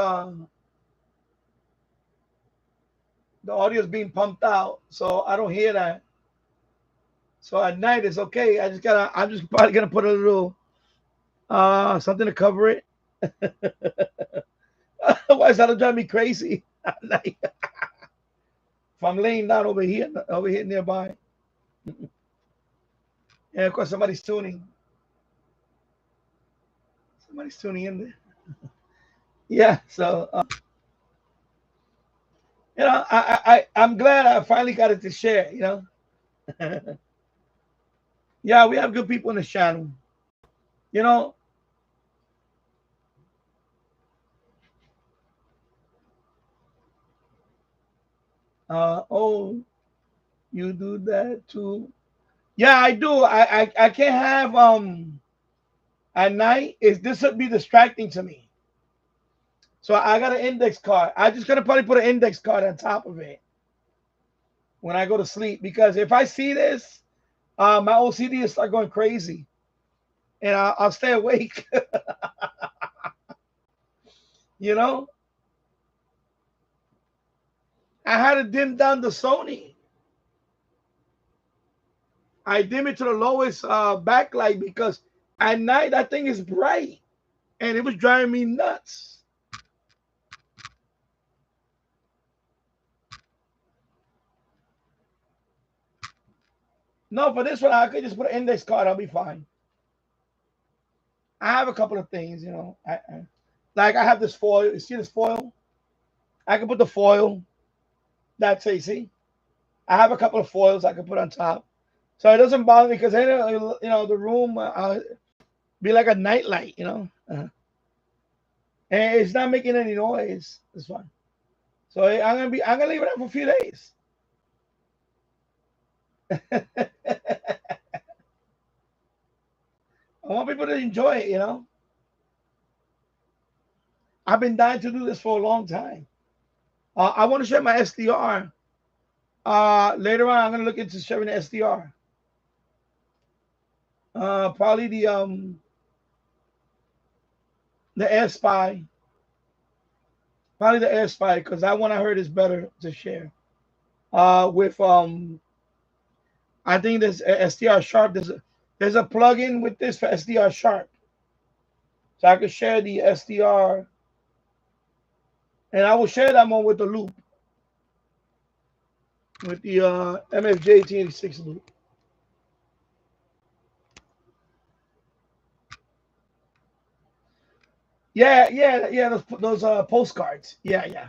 D: audio is being pumped out, so I don't hear that. So at night it's okay. I'm just probably gonna put a little something to cover it. Otherwise, that'll drive me crazy at night. If I'm laying down over here nearby. And of course, somebody's tuning. Somebody's tuning in there. Yeah, so you know, I'm glad I finally got it to share. You know, yeah, we have good people in this channel. You know, oh, you do that too. Yeah, I do. I can't have at night. Is this would be distracting to me? So I got an index card. I just gonna probably put an index card on top of it when I go to sleep, because if I see this, my OCD will start going crazy, and I'll stay awake. You know, I had to dim down the Sony. I dim it to the lowest backlight because at night that thing is bright, and it was driving me nuts. No, for this one, I could just put an index card. I'll be fine. I have a couple of things, you know. Like I have this foil. You see this foil? I can put the foil. That's it. See, I have a couple of foils I can put on top, so it doesn't bother me because you know the room be like a night light, you know, and it's not making any noise. It's fine. So I'm gonna leave it up for a few days. I want people to enjoy it, you know. I've been dying to do this for a long time. I want to share my SDR. Later on, I'm gonna look into sharing the SDR. Probably the Air Spy. Probably the Air Spy, because that one I heard is better to share. With I think there's SDR Sharp. There's a plugin with this for SDR Sharp, so I could share the SDR, and I will share that one with the loop, with the MFJ TEF6686 loop. Yeah. Those postcards. Yeah.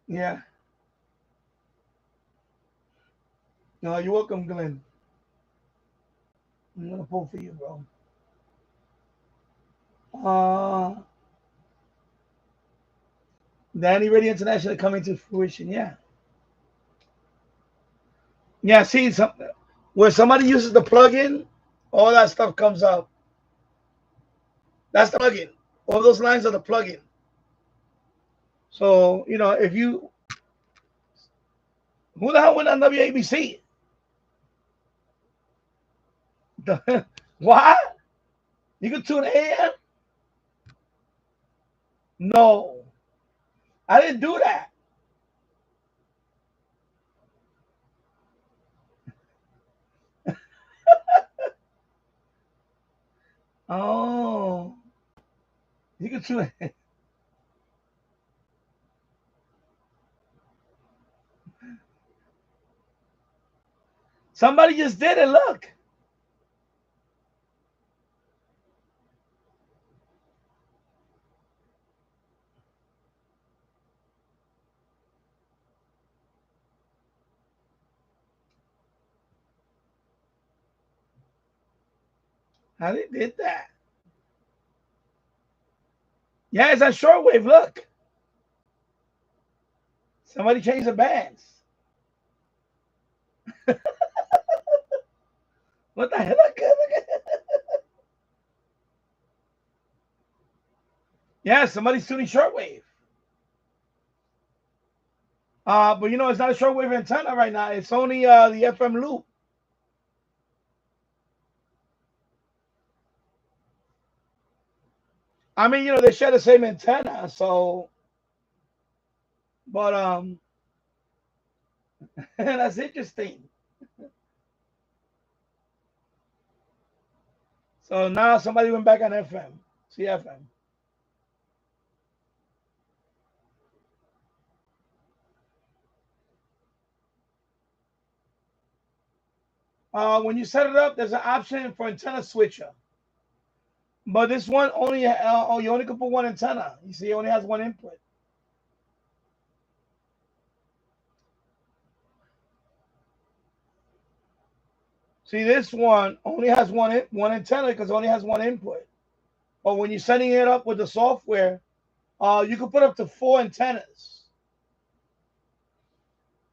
D: Yeah. No, you're welcome, Glenn. I'm gonna pull for you, bro. Danny Radio International coming to fruition. Yeah. See, where somebody uses the plugin, all that stuff comes up. That's the plugin. All those lines are the plugin. So you know, if you, who the hell went on WABC? What? You could tune AM? No, I didn't do that. Oh, you could tune. Somebody just did it. Look. How they did that? Yeah, it's on shortwave. Look. Somebody changed the bands. What the hell? Look at. Yeah, somebody's tuning shortwave. But you know, it's not a shortwave antenna right now. It's only the FM loop. I mean, you know, they share the same antenna, so, but that's interesting. So now somebody went back on FM, CFM. When you set it up, there's an option for antenna switcher. But this one only, you only can put one antenna. You see, it only has one input. See, this one only has one antenna because it only has one input. But when you're setting it up with the software, you can put up to 4 antennas.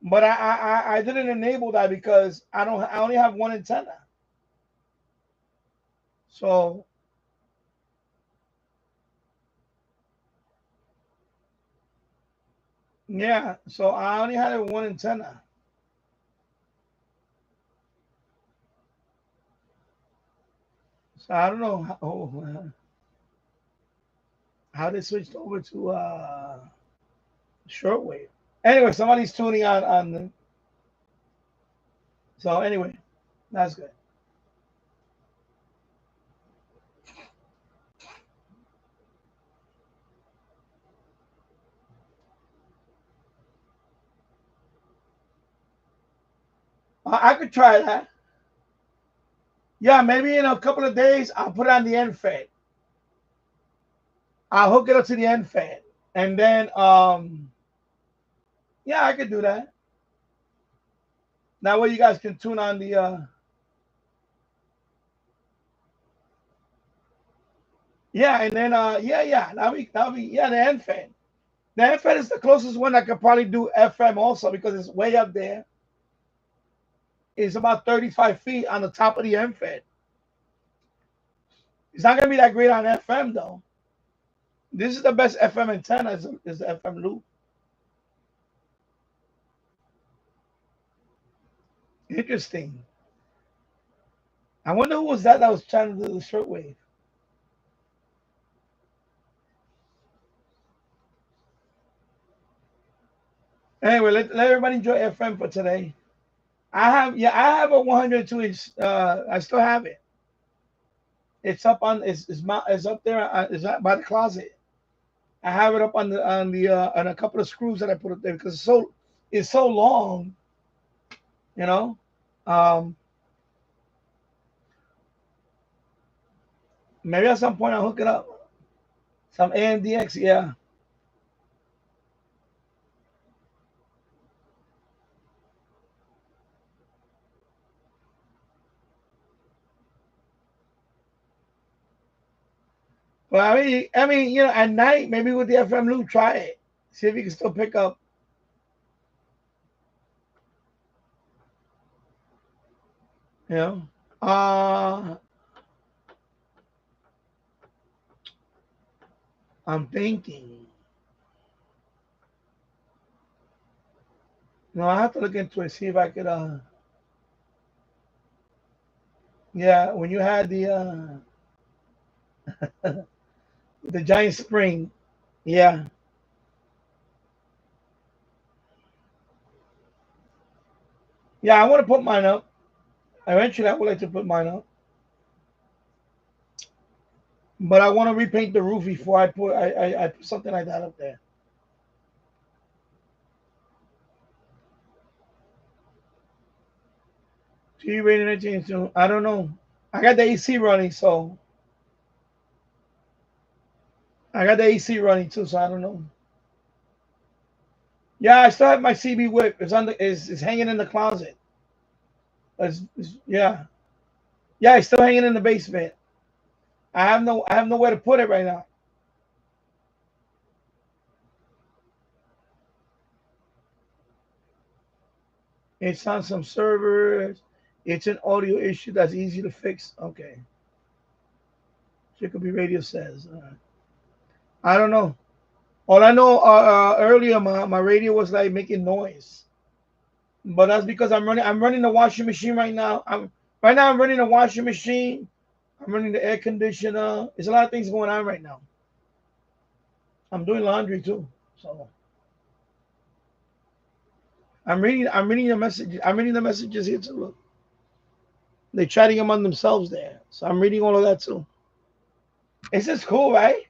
D: But I didn't enable that because I only have one antenna. So yeah, so I only had one antenna. So I don't know how they switched over to shortwave. Anyway, somebody's tuning on the, so anyway, that's good. I could try that. Yeah, maybe in a couple of days I'll put it on the end fed. I'll hook it up to the end fed, and then yeah, I could do that. That way you guys can tune on the yeah, and then yeah, that'll be yeah, the end fed. The end fed is the closest one I could probably do FM also because it's way up there. It's about 35 feet on the top of the end fed. It's not gonna be that great on FM though. This is the best FM antenna is the FM loop. Interesting. I wonder who was that was trying to do the shortwave. Anyway, let everybody enjoy FM for today. I have a 102 inch. I still have it. It's up on it's up there. It's by the closet. I have it up on a couple of screws that I put up there because it's so long. You know. Maybe at some point I'll hook it up. Some AMDX, yeah. Well, I mean, you know, at night, maybe with the FM loop, try it. See if you can still pick up. You know, I'm thinking. No, I have to look into it, see if I could. Yeah, when you had the the giant spring, yeah. Yeah, I want to put mine up. Eventually, I would like to put mine up. But I want to repaint the roof before I put something like that up there. TV rating 19, I don't know. I got the AC running, so I got the AC running too, so I don't know. Yeah, I still have my CB whip. It's hanging in the closet. Yeah. Yeah, it's still hanging in the basement. I have nowhere to put it right now. It's on some servers. It's an audio issue that's easy to fix. Okay. Chicopee Radio says. I don't know. All I know earlier, my radio was like making noise. But that's because I'm running the washing machine right now. I'm running the washing machine. I'm running the air conditioner. There's a lot of things going on right now. I'm doing laundry too. So I'm reading the message. I'm reading the messages here too. Look. They're chatting among themselves there. So I'm reading all of that too. It's just cool, right?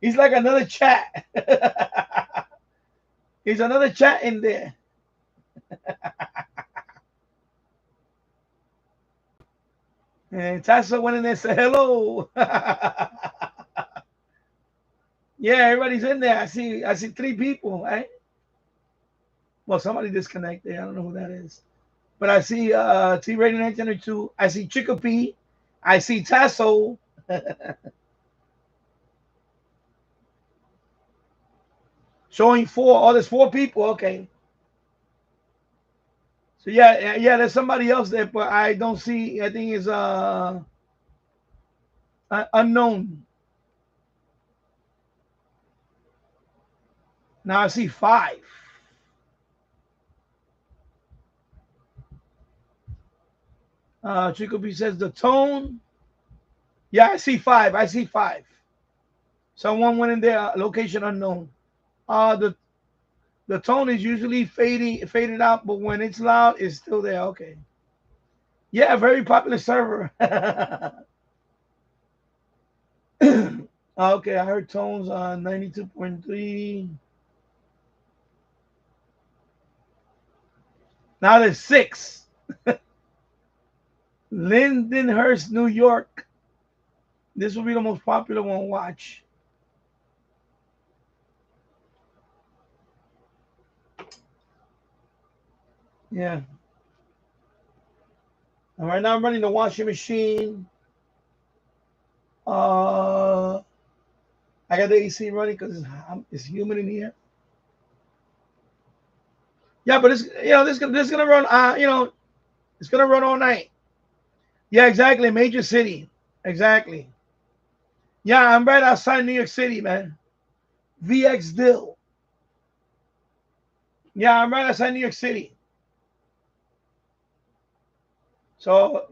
D: He's like another chat. He's another chat in there. And Tassa went in there and said hello. Yeah, everybody's in there. I see 3 people, right? Well, somebody disconnected. I don't know who that is. But I see T Radio 1902. I see Chicopee. I see Tasso. Showing 4. Oh, there's 4 people. Okay. So yeah, there's somebody else there, but I don't see. I think it's unknown. Now I see 5. Chicopee says the tone. Yeah, I see 5. I see 5. Someone went in there. Location unknown. The tone is usually faded out, but when it's loud, it's still there. Okay. Yeah, very popular server. Okay, I heard tones on 92.3. Now there's 6. Lindenhurst, New York. This will be the most popular one. Watch. Yeah. And right now I'm running the washing machine. I got the AC running because it's humid in here. Yeah, but it's this gonna run. It's gonna run all night. Yeah, exactly. Major city. Exactly. Yeah, I'm right outside New York City, man. VX Dill. Yeah, I'm right outside New York City. So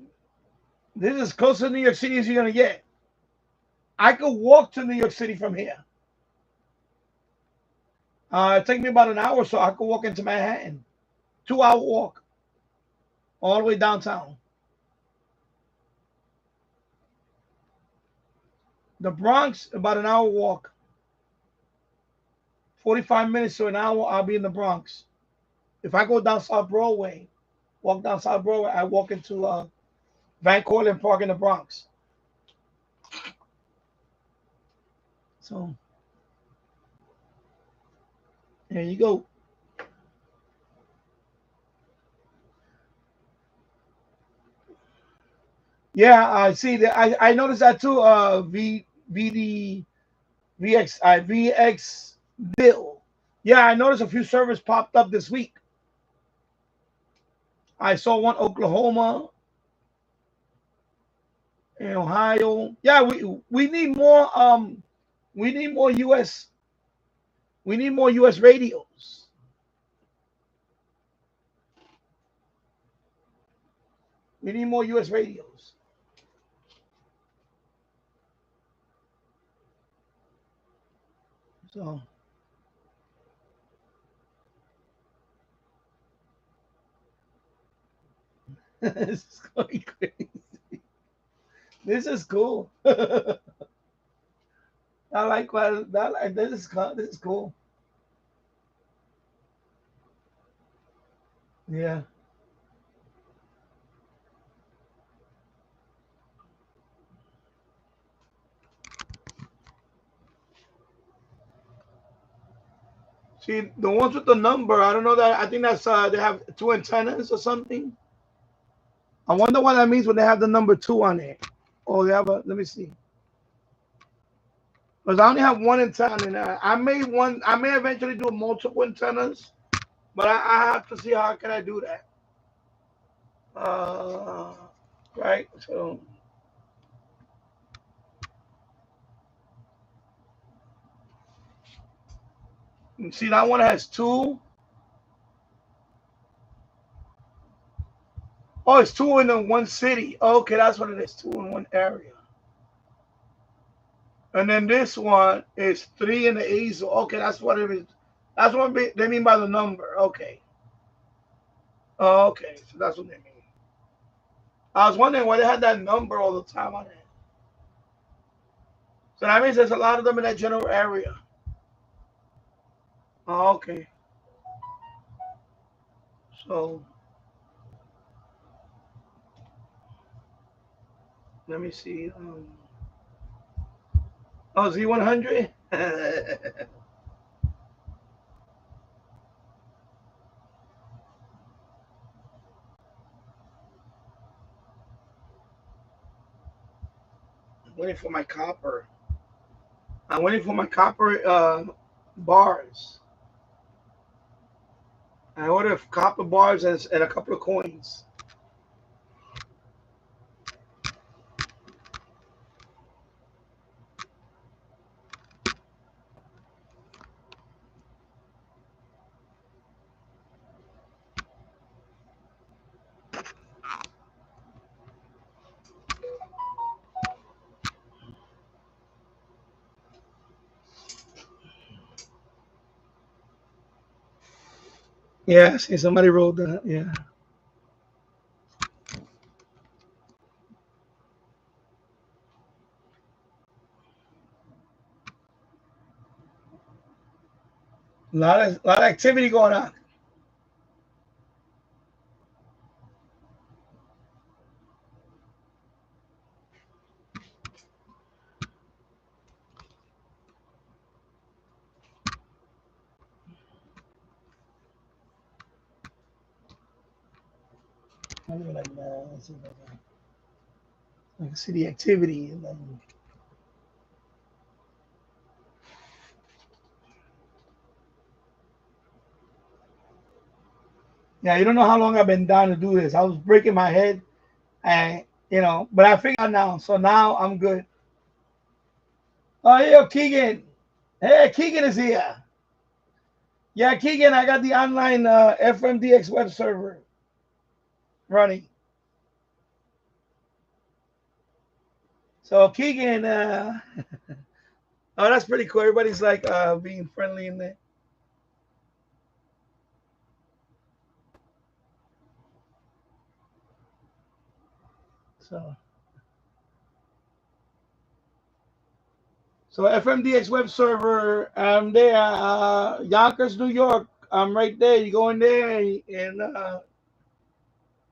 D: this is as close to New York City as you're gonna get. I could walk to New York City from here. It takes me about an hour, so I could walk into Manhattan. 2-hour walk. All the way downtown. The Bronx, about an hour walk. 45 minutes to an hour, I'll be in the Bronx. If I go down South Broadway, walk down South Broadway, I walk into Van Cortlandt Park in the Bronx. So, there you go. Yeah, I see that. I noticed that too. VX Bill. Yeah, I noticed a few servers popped up this week. I saw one Oklahoma, in Ohio. Yeah, we need more US. We need more US radios. We need more US radios. So this is going crazy. This is cool. I like this is cool. Yeah. See, the ones with the number, I don't know that. I think that's they have 2 antennas or something. I wonder what that means when they have the number 2 on it. Oh, they have a. Let me see. Because I only have 1 antenna, and I may eventually do multiple antennas, but I have to see how can I do that. Right. So. See, that one has 2. Oh, it's 2 in one city. Okay, that's what it is. 2 in one area. And then this one is 3 in the Azel. Okay, that's what it is. That's what they mean by the number. Okay. Oh, okay, so that's what they mean. I was wondering why they had that number all the time on it. So that means there's a lot of them in that general area. Oh, okay. So let me see. Oh, Z100. Waiting for my copper. I'm waiting for my copper bars. I ordered copper bars and a couple of coins. Yeah, see, somebody wrote that. Yeah. A lot of activity going on. I can see the activity and then. Yeah, you don't know how long I've been down to do this. I was breaking my head, and but I figured out now. So now I'm good. Oh, yo, Keegan. Hey, Keegan is here. Yeah, Keegan, I got the online FMDX web server running. So Keegan, oh, that's pretty cool. Everybody's like being friendly in there. So FMDX web server, I'm there. Yonkers, New York. I'm right there. You go in there, and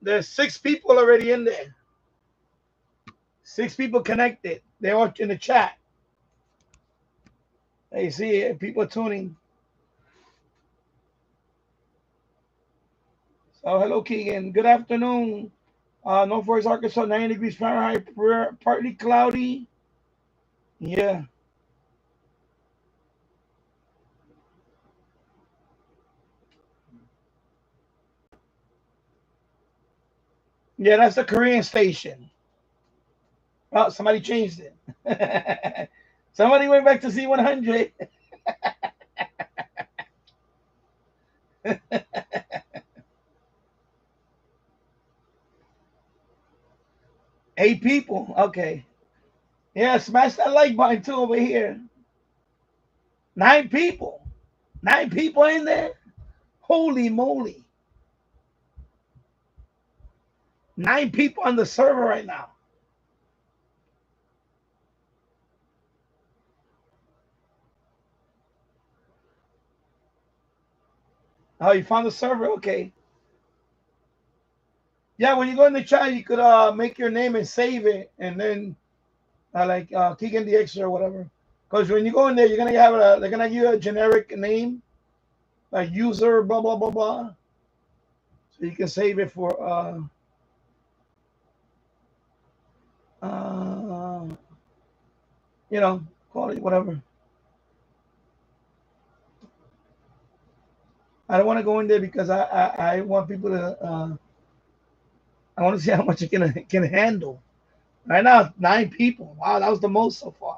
D: there's 6 people already in there. 6 people connected. They're all in the chat. You see it, people tuning. So hello, Keegan. Good afternoon. Northwest Arkansas, 90 degrees Fahrenheit, partly cloudy. Yeah. Yeah, that's the Korean station. Oh, somebody changed it. Somebody went back to Z100. 8 people. Okay. Yeah, smash that like button too over here. 9 people. 9 people in there. Holy moly. 9 people on the server right now. Oh, you found the server? Okay. Yeah, when you go in the chat, you could make your name and save it, and then like Keegan DX or whatever. Because when you go in there, you're gonna have they're gonna give you a generic name, like user blah blah blah blah. So you can save it for call it whatever. I don't want to go in there because I want people to I want to see how much it can handle. Right now, 9 people. Wow, that was the most so far.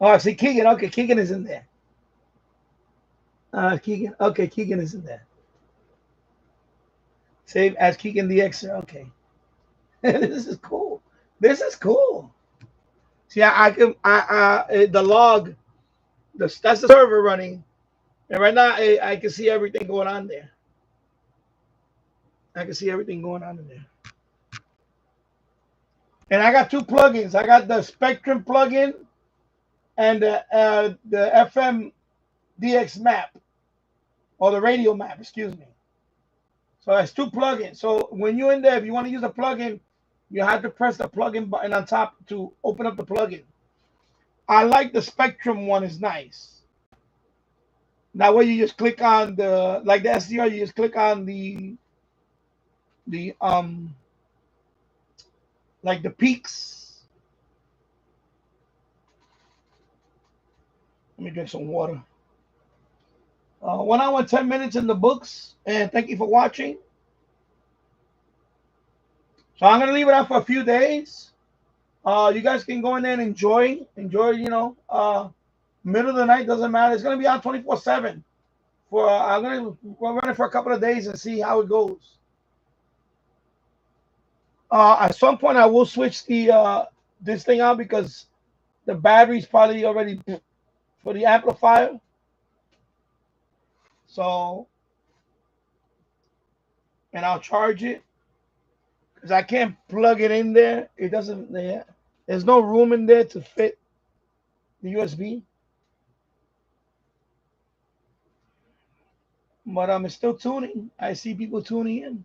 D: Oh, I see Keegan. Okay, Keegan is in there. Keegan. Okay, Keegan is in there. Save as Keegan the Xer. Okay. This is cool. This is cool. See, I can the log, that's the server running, and right now I can see everything going on there. I can see everything going on in there. And I got two plugins. I got the Spectrum plugin and the FM DX map, or the radio map, excuse me. So it's two plugins. So when you're in there, if you want to use a plugin, you have to press the plugin button on top to open up the plugin. I like the Spectrum one, is nice. That way you just click on the, like the SDR, you just click on the like the peaks. Let me drink some water. 1 hour and 10 minutes in the books, and thank you for watching. So I'm gonna leave it out for a few days. You guys can go in there and enjoy, you know, middle of the night, doesn't matter. It's gonna be on 24/7. For I'm gonna run it for a couple of days and see how it goes. At some point I will switch the this thing out because the battery's probably already for the amplifier. So, and I'll charge it because I can't plug it in there. It doesn't. There's no room in there to fit the USB. But I'm still tuning. I see people tuning in.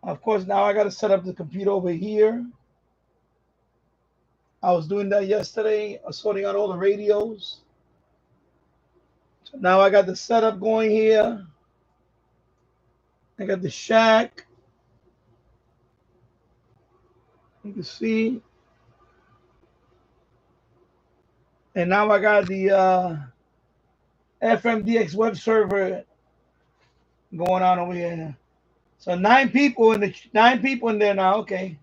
D: Of course, now I got to set up the computer over here. I was doing that yesterday, sorting out all the radios. So now I got the setup going here. I got the shack. You can see. And now I got the FMDX web server going on over here. So 9 people in there now. Okay,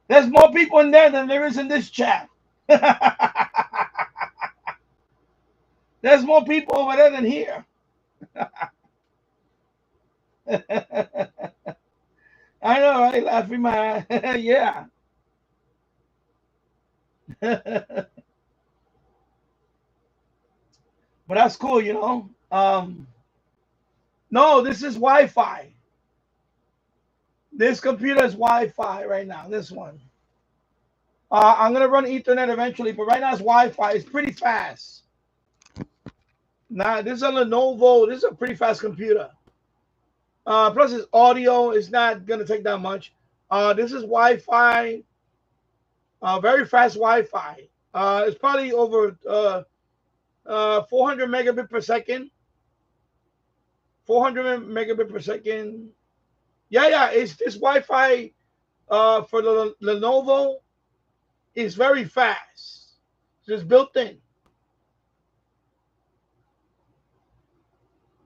D: there's more people in there than there is in this chat. There's more people over there than here. I know, right? Laughing my yeah. But that's cool, you know. No, this is Wi-Fi. This computer is Wi-Fi right now. This one. I'm gonna run Ethernet eventually, but right now it's Wi-Fi. It's pretty fast. Now this is a Lenovo. This is a pretty fast computer. Plus it's audio. It's not gonna take that much. This is Wi-Fi. Very fast Wi-Fi. It's probably over 400 megabit per second. 400 megabit per second. Yeah. It's this Wi-Fi for the Lenovo is very fast. Just built in.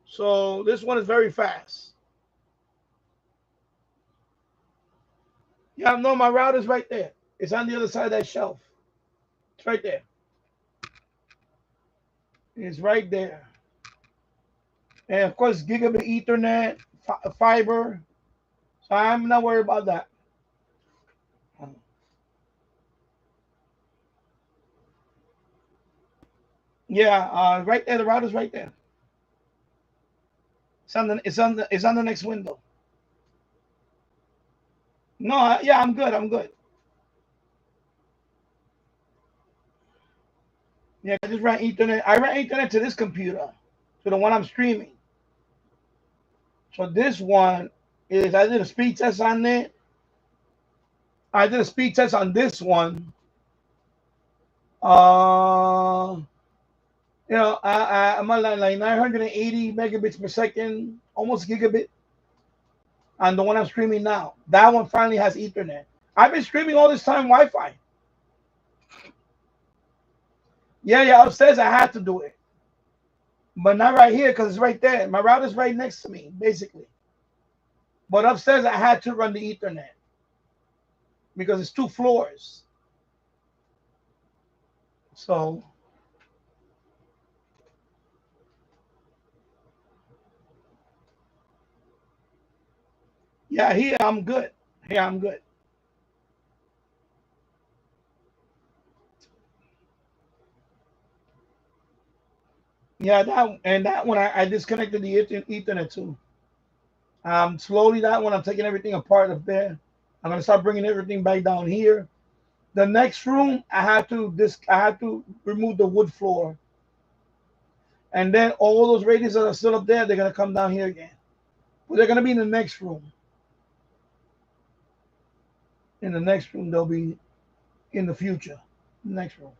D: So this one is very fast. Yeah, no, my router's right there. It's on the other side of that shelf. It's right there. It's right there. And of course, gigabit Ethernet, fiber. So I'm not worried about that. Yeah, right there. The router's right there. It's on the next window. No, yeah, I'm good. I'm good. Yeah, I just ran Ethernet. I ran Ethernet to this computer, to the one I'm streaming. So this one is, I did a speed test on it. I did a speed test on this one. You know, I'm on like 980 megabits per second, almost gigabit. On the one I'm streaming now. That one finally has Ethernet. I've been streaming all this time Wi-Fi. Yeah, upstairs I had to do it. But not right here because it's right there. My router's right next to me, basically. But upstairs I had to run the Ethernet because it's 2 floors. So Yeah, here I'm good. Here I'm good. Yeah, that one I disconnected the Ethernet too. Slowly that one I'm taking everything apart up there. I'm gonna start bringing everything back down here. The next room I had to remove the wood floor, and then all those radios that are still up there, they're gonna come down here again. But they're gonna be in the next room. In the next room, they'll be in the future. Next room.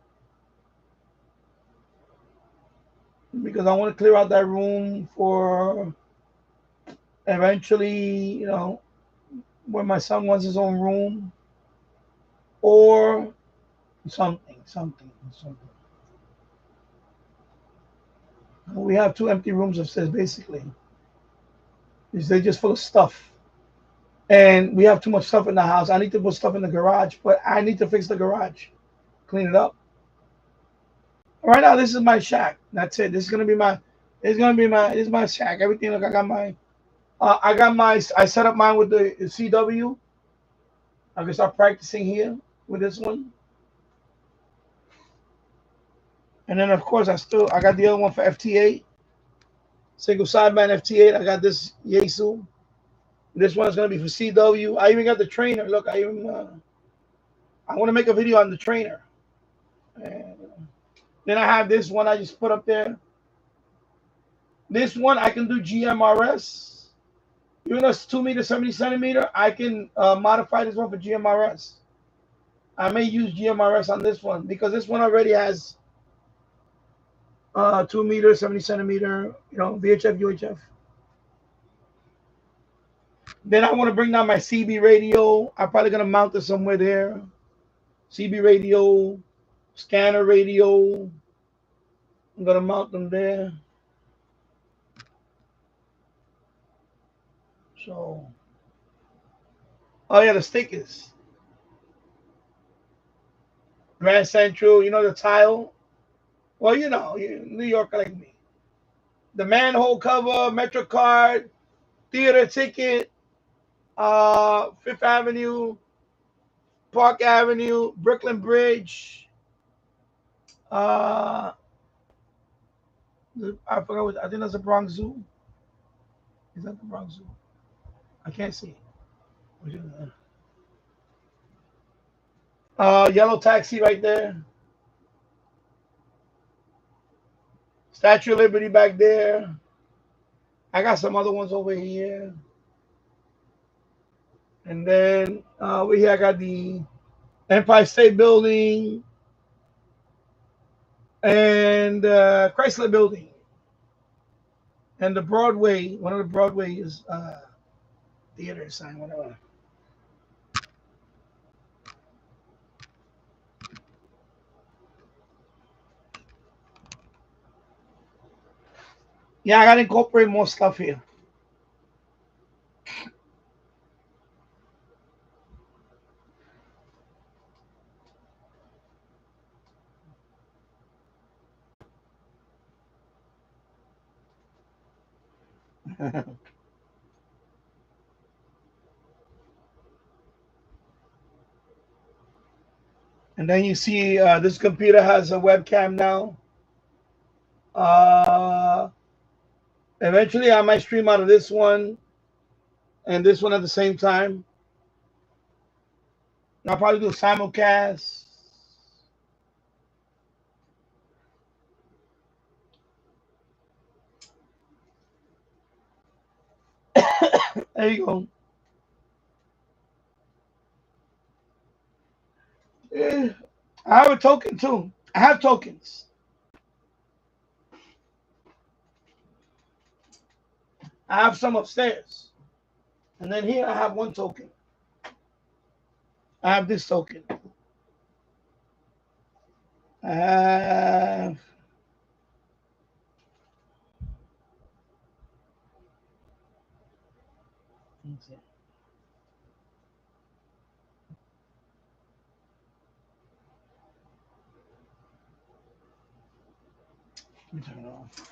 D: Because I want to clear out that room for eventually, when my son wants his own room or something. We have 2 empty rooms upstairs, basically. They're just full of stuff. And we have too much stuff in the house. I need to put stuff in the garage, but I need to fix the garage, clean it up. Right now, this is my shack. That's it. This is my shack. Everything. Look, I set up mine with the CW. I can start practicing here with this one. And then of course I got the other one for FT8. Single sideband FT8. I got this Yaesu. This one's gonna be for CW. I even got the trainer. Look, I want to make a video on the trainer. And then I have this one I just put up there. This one I can do GMRS. Even though it's 2 meters, 70 centimeter, I can modify this one for GMRS. I may use GMRS on this one because this one already has 2 meters, 70 centimeter, VHF, UHF. Then I want to bring down my CB radio. I'm probably going to mount it somewhere there. CB radio, scanner radio. I'm going to mount them there. So, oh yeah, the stickers. Grand Central, the tile. Well, New York like me. The manhole cover, Metro card, theater ticket, Fifth Avenue, Park Avenue, Brooklyn Bridge. I forgot what, I think that's the Bronx Zoo. Is that the Bronx Zoo? I can't see. Yellow taxi right there. Statue of Liberty back there. I got some other ones over here. And then over here I got the Empire State Building and Chrysler Building. And the Broadway, one of the Broadway is theater sign, whatever. Yeah, I gotta incorporate more stuff here. And then you see this computer has a webcam now. Eventually, I might stream out of this one and this one at the same time. I'll probably do a simulcast. There you go. Yeah. I have a token too. I have tokens. I have some upstairs. And then here I have one token. I have this token. I have let me turn it off.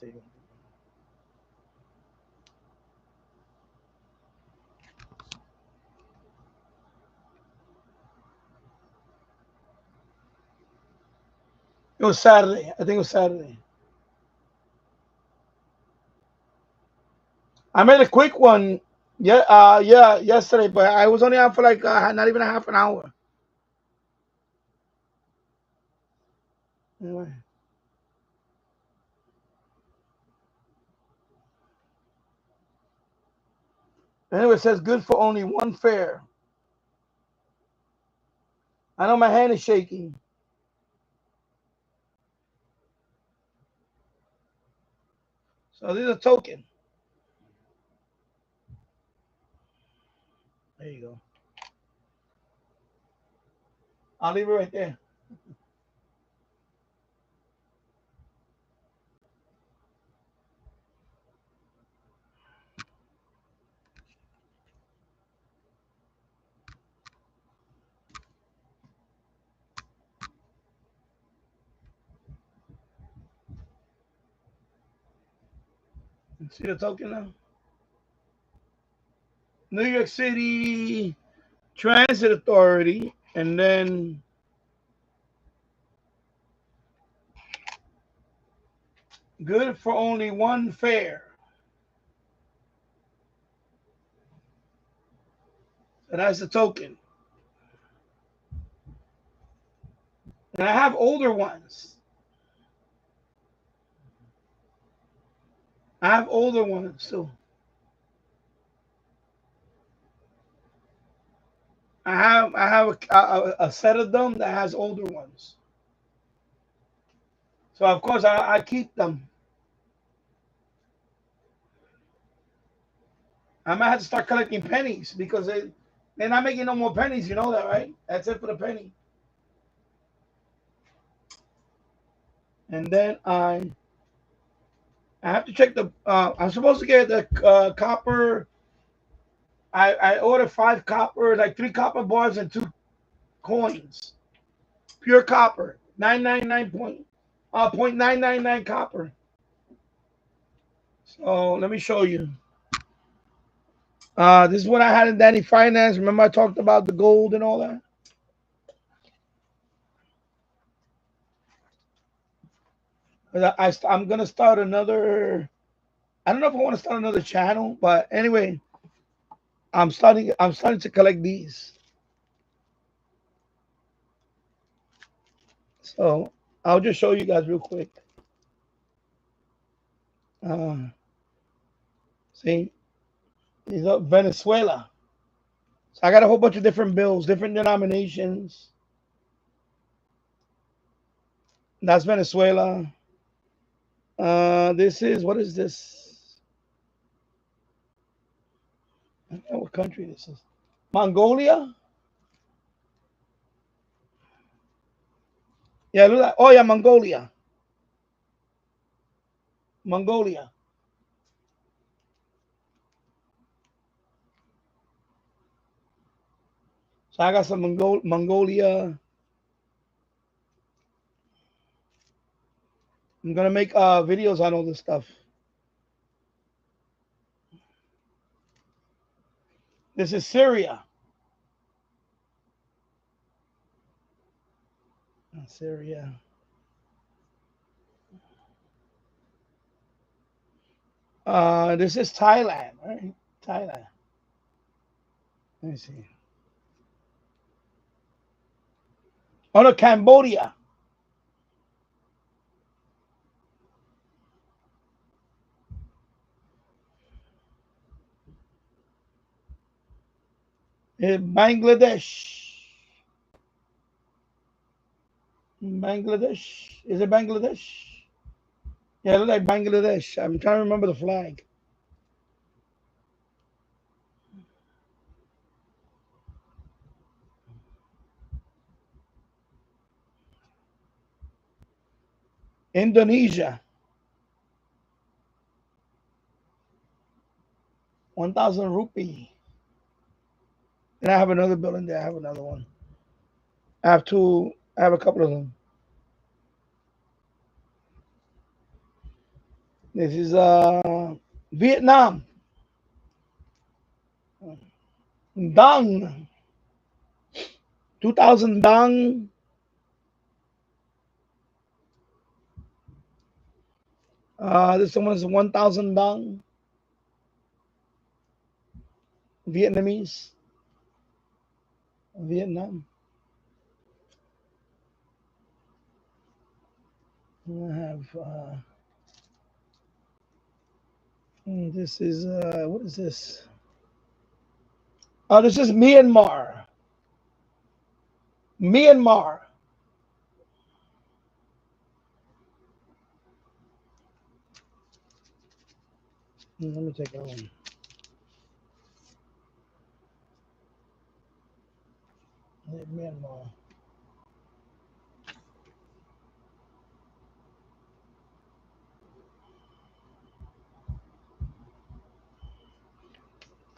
D: see. It was Saturday. I think it was Saturday. I made a quick one. Yeah, yesterday, but I was only out for like not even a half an hour. Anyway. Anyway, it says good for only one fare. I know my hand is shaking. So this is a token. There you go. I'll leave it right there. See the token now? New York City Transit Authority, and then good for only one fare. So that's the token. And I have older ones. I have older ones too. I have a set of them that has older ones. So of course I keep them. I might have to start collecting pennies because they're not making no more pennies. You know that, right? That's it for the penny. And then I have to check the. I'm supposed to get the copper. I ordered 5 copper, like 3 copper bars and 2 coins, pure copper, 0.999 copper. So let me show you. This is what I had in Danny Finance. Remember I talked about the gold and all that? I'm gonna start another. I don't know if I want to start another channel, but anyway, I'm starting to collect these. So I'll just show you guys real quick. See, these are Venezuela. So I got a whole bunch of different bills, different denominations. That's Venezuela. This is, what is this? I don't know what country this is. Mongolia? Yeah, look at that. Oh, yeah, Mongolia. Mongolia. So I got some Mongolia. I'm going to make videos on all this stuff. This is Syria. Syria. This is Thailand, right? Thailand. Let me see. Oh, no, Cambodia. Bangladesh. Bangladesh. Is it Bangladesh? Yeah, it looks like Bangladesh. I'm trying to remember the flag. Indonesia. 1,000 rupee. And I have another bill in there. I have another one. I have a couple of them. This is Vietnam. Dong. 2,000 dong. This one is 1,000 dong. Vietnamese. Vietnam. I have this is what is this? Oh, this is Myanmar. Myanmar. Let me take that one. Myanmar.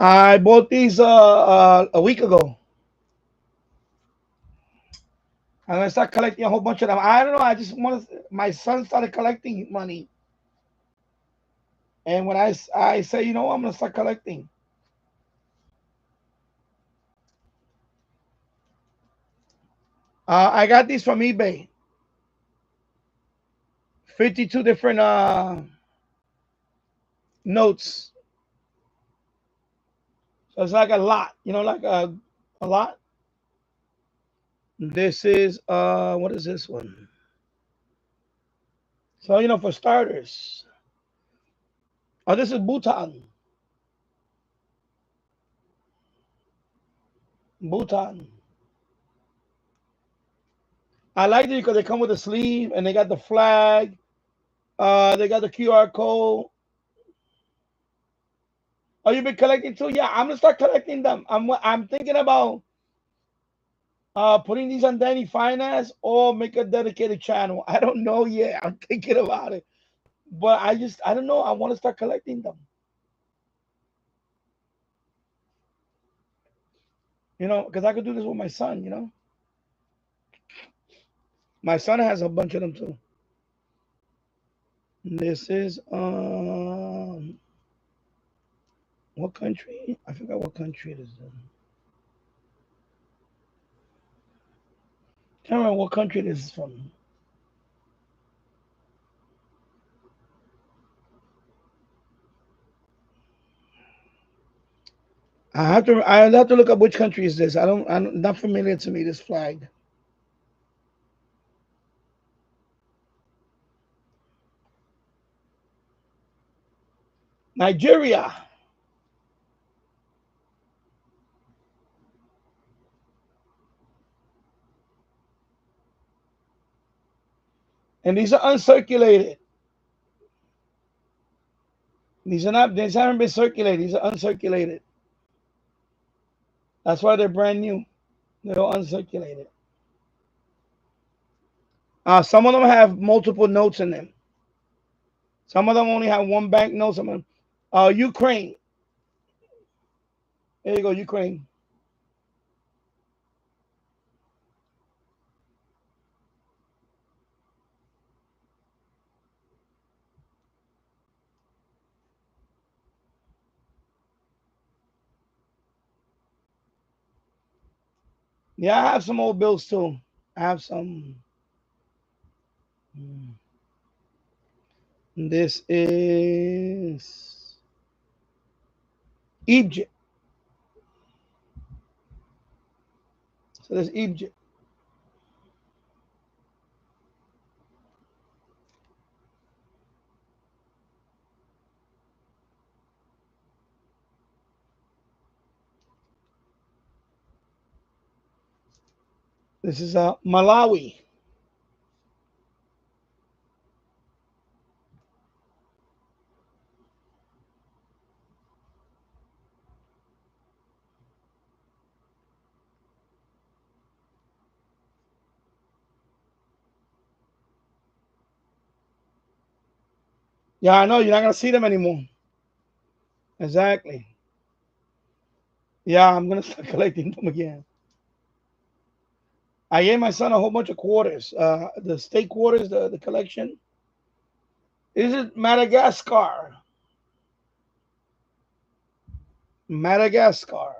D: I bought these a week ago. I'm gonna start collecting a whole bunch of them. I don't know. I just want to. My son started collecting money, and when I say, you know, I'm gonna start collecting. I got these from eBay. 52 different notes. So it's like a lot, you know, like a lot. This is what is this one? So, you know, for starters. Oh, this is Bhutan. Bhutan. I like it because they come with a sleeve and they got the flag. They got the QR code. Oh, you've been collecting too? Yeah, I'm gonna start collecting them. I'm thinking about putting these on Danny Finance or make a dedicated channel. I don't know yet. I'm thinking about it. But I don't know. I want to start collecting them. You know, because I could do this with my son, you know. My son has a bunch of them too. This is what country? I forgot what country it is in. Can't remember what country this is from. I'll have to look up which country is this. I'm not familiar to me, this flag. Nigeria. And these are uncirculated. These haven't been circulated. These are uncirculated. That's why they're brand new. They're all uncirculated. Some of them have multiple notes in them. Some of them only have one bank note. Some of them. Ukraine. There you go, Ukraine. Yeah, I have some old bills too. I have some. This is Egypt. So there's Egypt. This is Malawi. Yeah, I know you're not gonna see them anymore. Exactly. Yeah, I'm gonna start collecting them again. I gave my son a whole bunch of quarters. The state quarters, the collection. Is it Madagascar? Madagascar.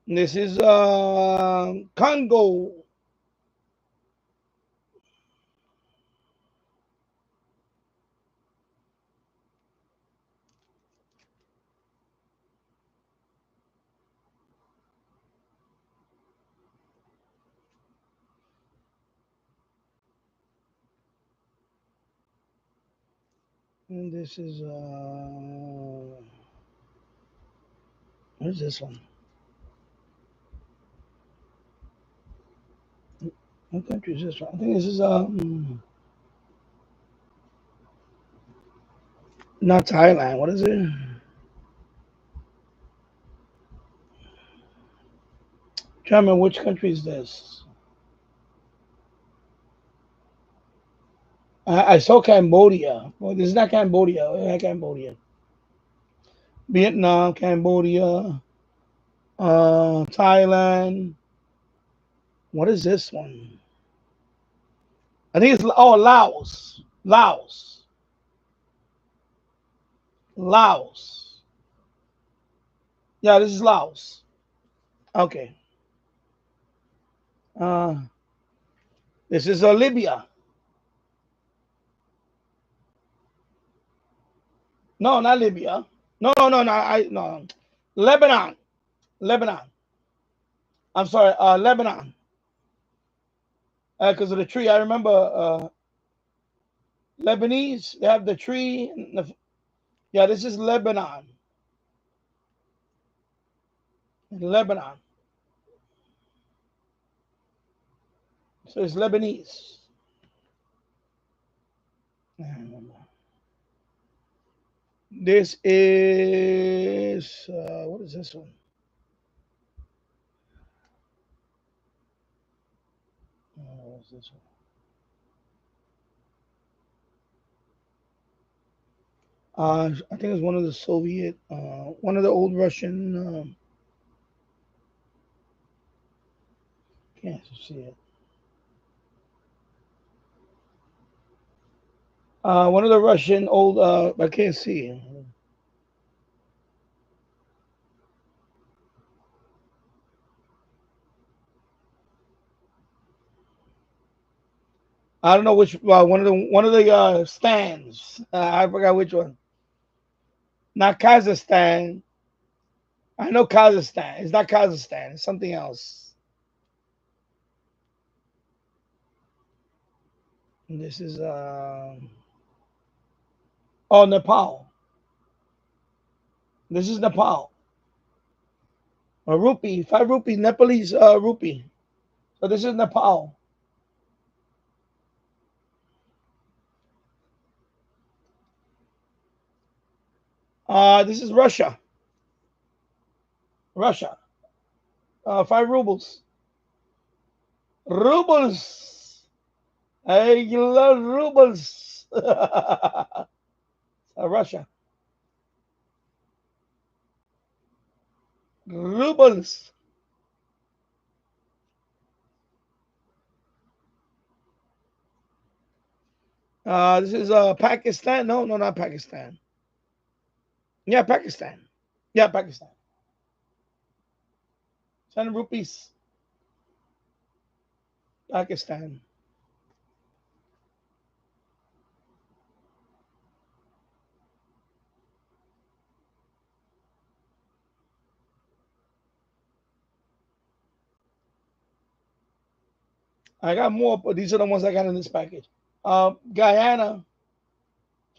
D: This is Congo. And this is what is this one? What country is this one? I think this is not Thailand. What is it? Trying to remember which country is this. I saw Cambodia. Well, this is not Cambodia. Not Cambodia. Vietnam, Cambodia, Thailand. What is this one? I think it's Laos. Laos. Laos. Yeah, this is Laos. Okay. This is Libya. No, not Libya. No. No. Lebanon. Lebanon. I'm sorry. Lebanon. Because of the tree. I remember Lebanese. They have the tree. Yeah, this is Lebanon. Lebanon. So it's Lebanese. This is what is this one? What is this one? I think it's one of the Soviet, one of the old Russian. Can't see it. One of the Russian old. I can't see it. I don't know which one of the stands. I forgot which one. Not Kazakhstan. I know Kazakhstan. It's not Kazakhstan. It's something else. And this is Nepal. This is Nepal. A rupee, 5 rupee, Nepalese rupee. So this is Nepal. This is Russia. Russia. 5 rubles. Rubles. I love rubles. Russia. Rubles. This is Pakistan. No, not Pakistan. Yeah, Pakistan. Yeah, Pakistan. 10 rupees. Pakistan. I got more, but these are the ones I got in this package. Guyana,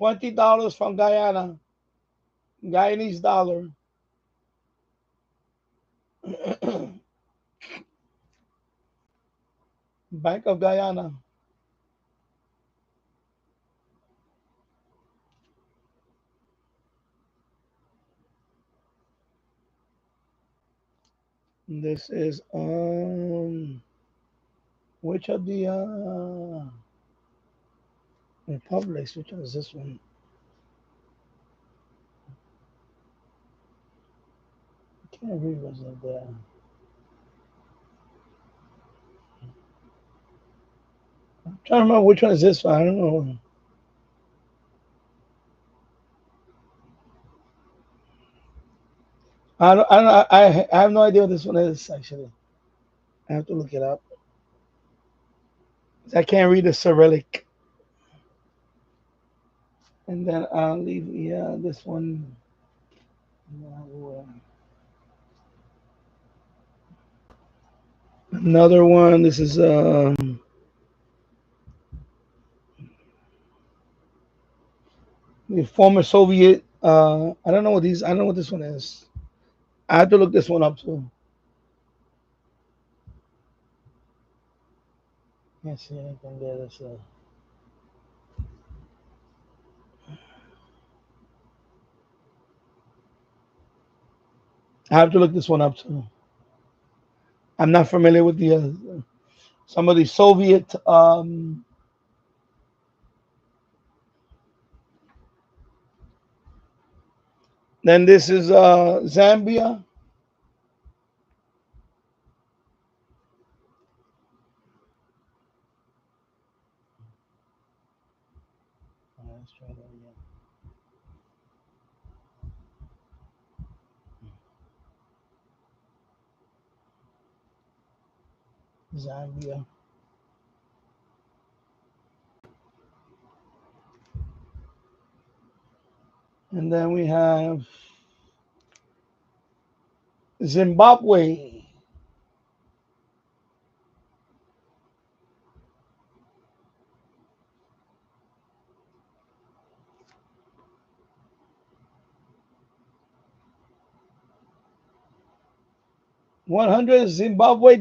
D: $20 from Guyana. Guyanese dollar. Bank of Guyana. This is which of the republics? Which one is this one? Can't read what's up there. I'm trying to remember which one is this one. I don't know. I have no idea what this one is, actually. I have to look it up. I can't read the Cyrillic. And then I'll leave this one. Another one. This is the former Soviet. I don't know what these. I don't know what this one is. I have to look this one up too. Can't see anything there. That's I have to look this one up too. I'm not familiar with the some of the Soviet. Then this is Zambia. Let's try that again. Zambia. And then we have Zimbabwe. $100 Zimbabwe.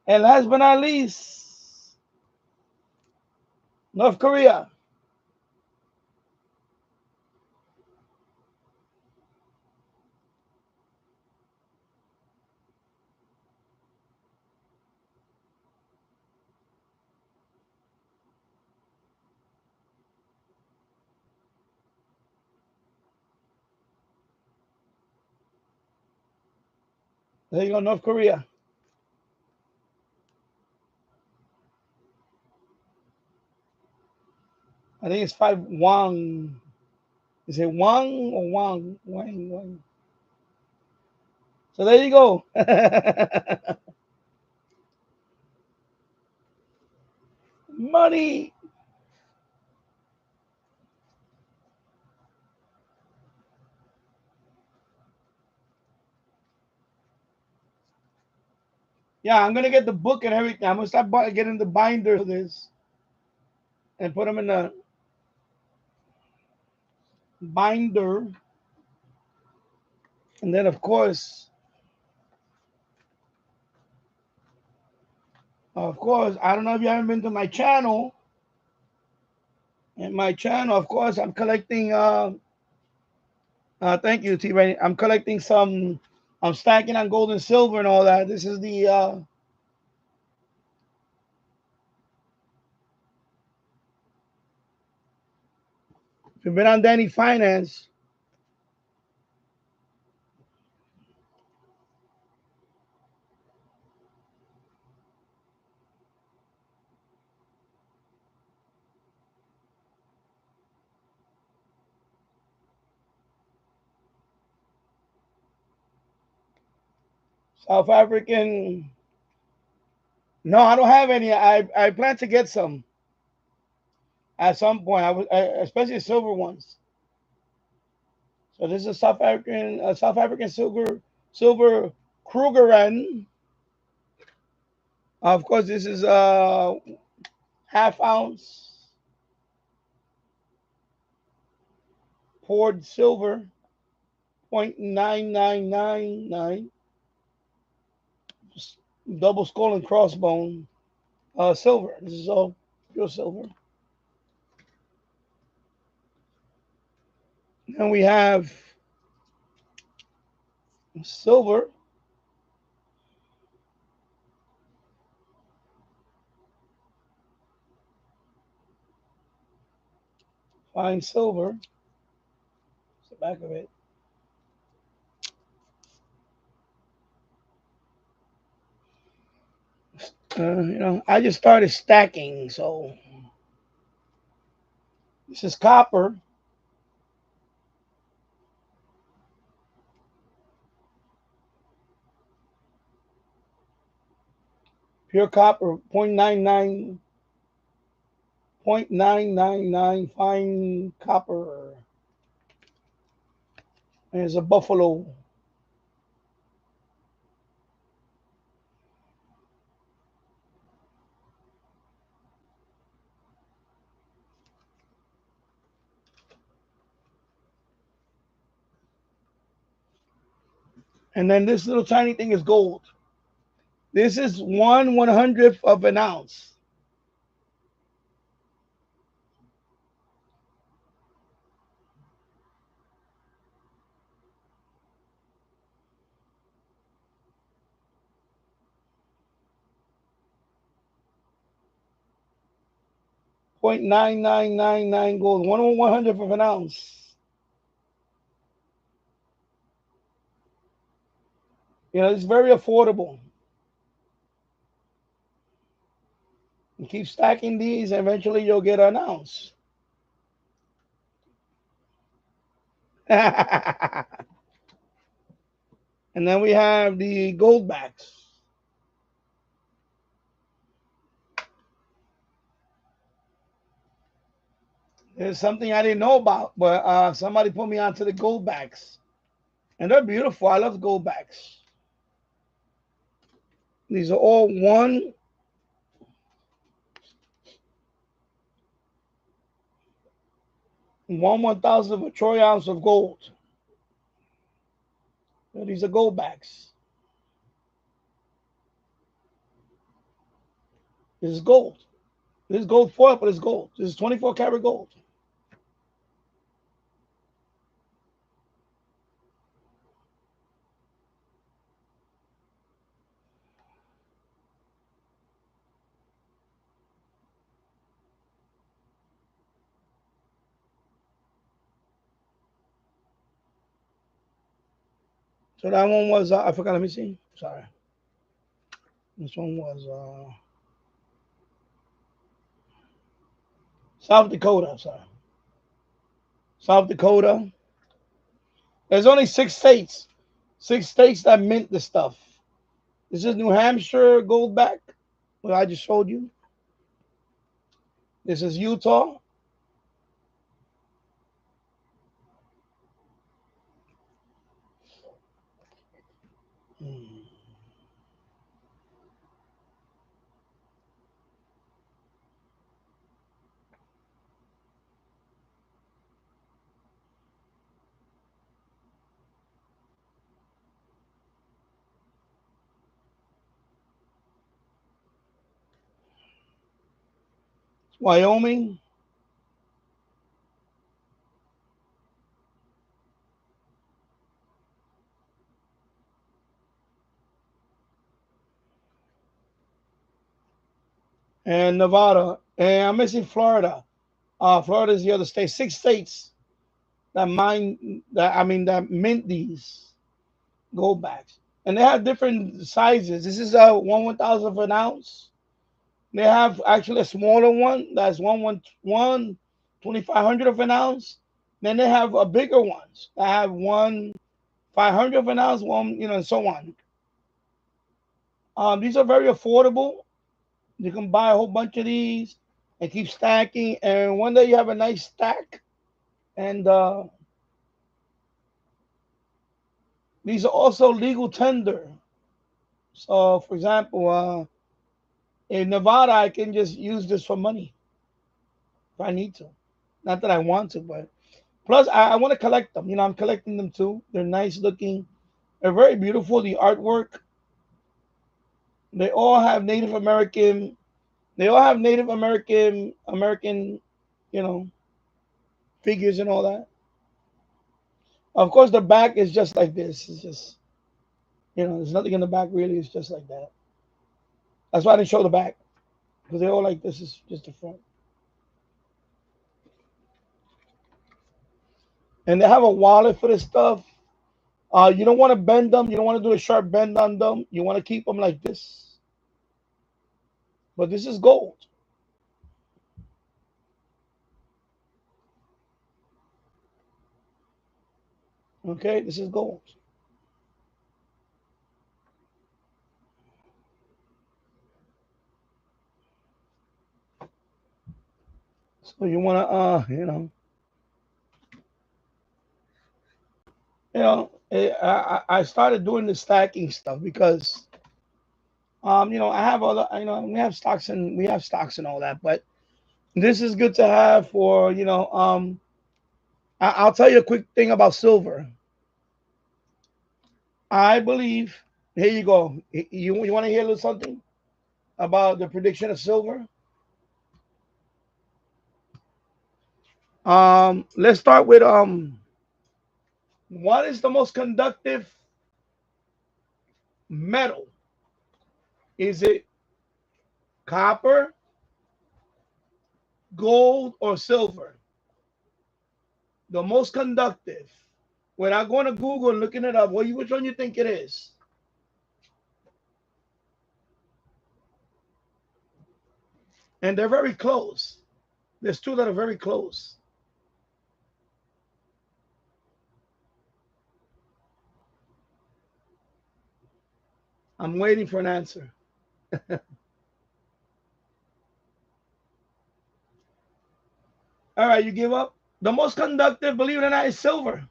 D: And last but not least, North Korea. There you go, North Korea. I think it's 5 Wang. Is it Wang or Wang? Wang. So there you go. Money. Yeah, I'm gonna get the book and everything. I'm gonna start getting the binder for this and put them in the binder. And then, of course, I don't know if you haven't been to my channel. In my channel, of course, I'm collecting. Thank you, T. Ray. I'm collecting some. I'm stacking on gold and silver and all that. This is the. If you've been on Danny Finance, South African. No, I don't have any. I plan to get some at some point. Especially silver ones. So this is South African silver Krugerrand. Of course, this is half-ounce poured silver, 0.9999, double skull and crossbone silver. This is all pure silver. And we have silver, fine silver. That's the back of it. You know, I just started stacking, so this is copper. Pure copper, 0.999 fine copper. And it's a buffalo. And then this little tiny thing is gold. This is 1/100th of an ounce. Point 9999 gold, 1/100th of an ounce. You know, it's very affordable. You keep stacking these, and eventually you'll get an ounce. And then we have the gold backs. There's something I didn't know about, but somebody put me onto the gold backs. And they're beautiful. I love gold backs. These are all one 1/1000th of a troy ounce of gold. These are gold backs. This is gold. This is gold foil, but it's gold. This is 24 karat gold. So that one was, I forgot, let me see. Sorry. This one was South Dakota. Sorry. South Dakota. There's only 6 states that mint this stuff. This is New Hampshire goldback, what I just showed you. This is Utah. Wyoming. And Nevada. And I'm missing Florida. Florida is the other state. 6 states that that mint these goldbacks. And they have different sizes. This is a 1/1000th of an ounce. They have actually a smaller one that's 1/2500th of an ounce. Then they have a bigger ones that have 1/500th of an ounce, and so on. These are very affordable. You can buy a whole bunch of these and keep stacking. And one day you have a nice stack. And these are also legal tender. So, for example, in Nevada, I can just use this for money if I need to. Not that I want to, but plus I want to collect them. I'm collecting them too. They're nice looking. They're very beautiful. The artwork. They all have Native American. They all have Native American, figures and all that. Of course, the back is just like this. It's just, there's nothing in the back really. It's just like that. That's why I didn't show the back, because they're all like this. Is just the front. And they have a wallet for this stuff. You don't want to bend them. You don't want to do a sharp bend on them. You want to keep them like this. but this is gold. Okay, this is gold. So you want to, I started doing the stacking stuff because, I have other, we have stocks and all that, but this is good to have for, I'll tell you a quick thing about silver. I believe, here you go. You want to hear a little something about the prediction of silver? Let's start with, what is the most conductive metal? Is it copper, gold, or silver? The most conductive. Without going to Google and looking it up, which one you think it is? And they're very close. There's two that are very close. I'm waiting for an answer. All right, you give up? The most conductive, believe it or not, is silver.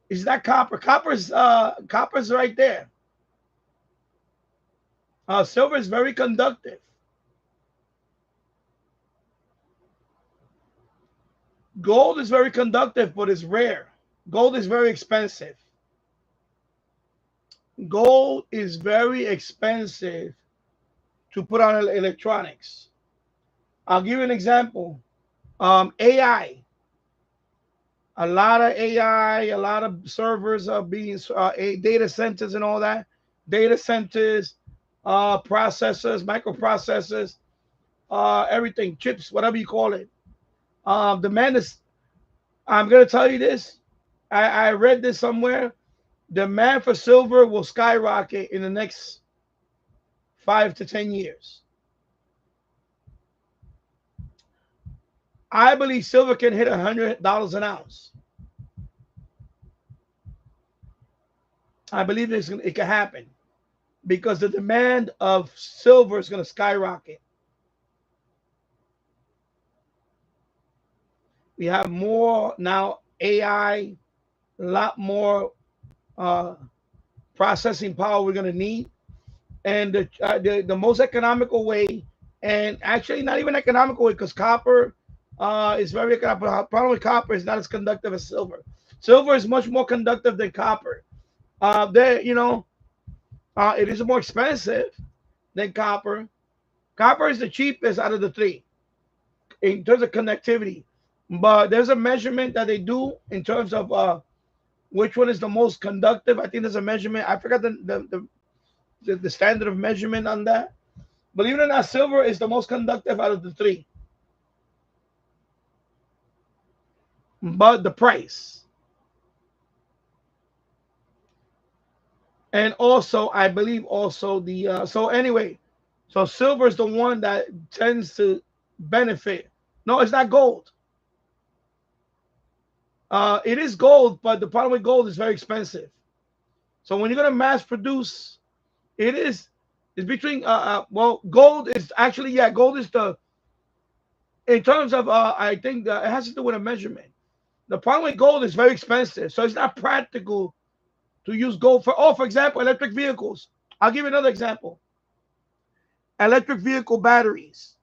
D: Is that copper? Copper's right there. Silver is very conductive. Gold is very conductive, but it's rare. Gold is very expensive. Gold is very expensive to put on electronics. I'll give you an example. AI. A lot of AI, a lot of servers are being data centers and all that. Data centers, processors, microprocessors, everything, chips, whatever you call it. Demand is, I'm going to tell you this. I read this somewhere. Demand for silver will skyrocket in the next 5 to 10 years. I believe silver can hit $100 an ounce. I believe it can happen because the demand of silver is going to skyrocket. We have more now AI, a lot more processing power we're going to need. And the most economical way, and actually not even economical way, because copper is very economical. The problem with copper is not as conductive as silver. Silver is much more conductive than copper. It is more expensive than copper. Copper is the cheapest out of the three in terms of connectivity. But there's a measurement that they do in terms of which one is the most conductive. I think there's a measurement. I forgot the standard of measurement on that. Believe it or not, silver is the most conductive out of the three. But the price. And also, I believe also so silver is the one that tends to benefit. No, it's not gold. It is gold, but the problem with gold is very expensive. So when you're going to mass produce, it's between, gold is actually, gold is in terms of, I think it has to do with a measurement. The problem with gold is very expensive. So it's not practical to use gold for example, electric vehicles. I'll give you another example. Electric vehicle batteries.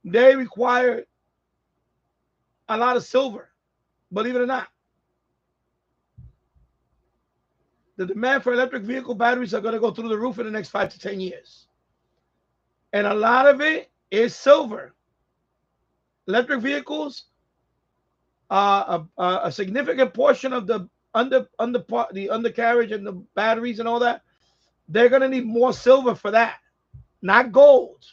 D: They require a lot of silver. Believe it or not. The demand for electric vehicle batteries are going to go through the roof in the next 5 to 10 years. And a lot of it is silver. Electric vehicles, a significant portion of the undercarriage and the batteries and all that, they're going to need more silver for that, not gold.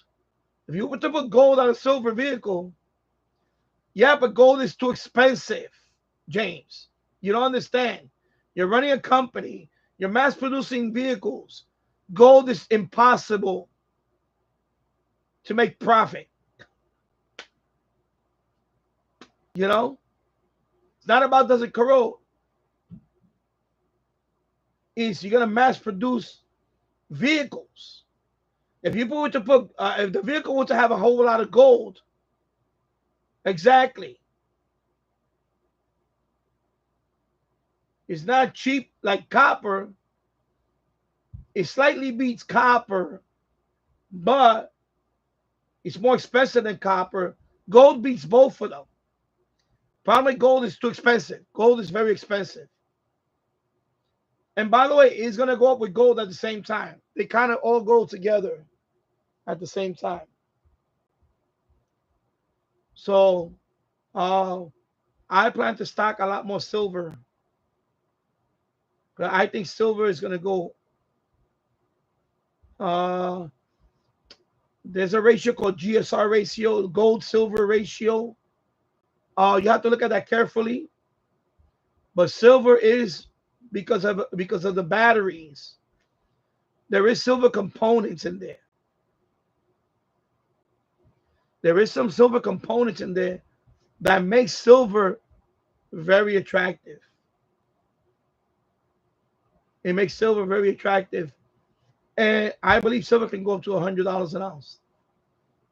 D: If you were to put gold on a silver vehicle, but gold is too expensive, James. You don't understand. You're running a company. You're mass producing vehicles. Gold is impossible. to make profit. You know, it's not about does it corrode. It's you're gonna mass produce vehicles. If people were to put, if the vehicle were to have a whole lot of gold, exactly. It's not cheap like copper. It slightly beats copper, but it's more expensive than copper. Gold beats both of them. Probably gold is too expensive. Gold is very expensive. And by the way, it's going to go up with gold at the same time. They kind of all go together at the same time. So I plan to stock a lot more silver. But I think silver is going to go. There's a ratio called GSR ratio, gold silver ratio. You have to look at that carefully. But silver is because of the batteries. There is silver components in there. There is some silver components in there that makes silver very attractive. It makes silver very attractive. And I believe silver can go up to $100 an ounce.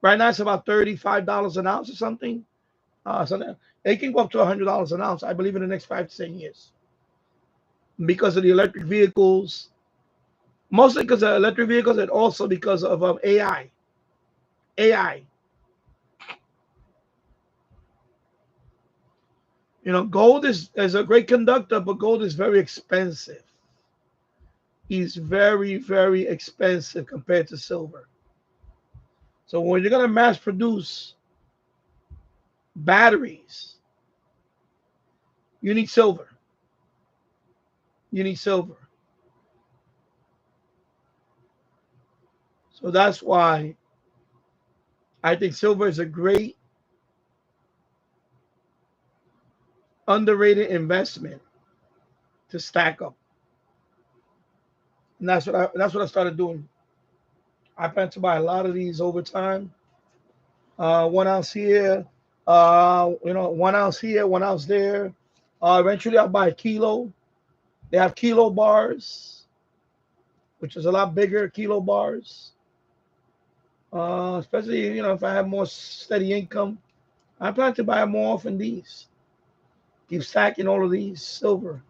D: Right now it's about $35 an ounce or something. So it can go up to $100 an ounce, I believe, in the next 5 to 10 years. Because of the electric vehicles. Mostly because of electric vehicles and also because of AI. AI. You know, gold is a great conductor, but gold is very expensive. It's very, very expensive compared to silver. So when you're going to mass produce batteries, you need silver. You need silver. So that's why I think silver is a great underrated investment to stack up. And that's what I started doing. I plan to buy a lot of these over time. 1 ounce here, 1 ounce here, 1 ounce there. Eventually I'll buy a kilo. They have kilo bars, which is a lot bigger, kilo bars. Especially, if I have more steady income, I plan to buy more often these. Keep stacking all of these silver.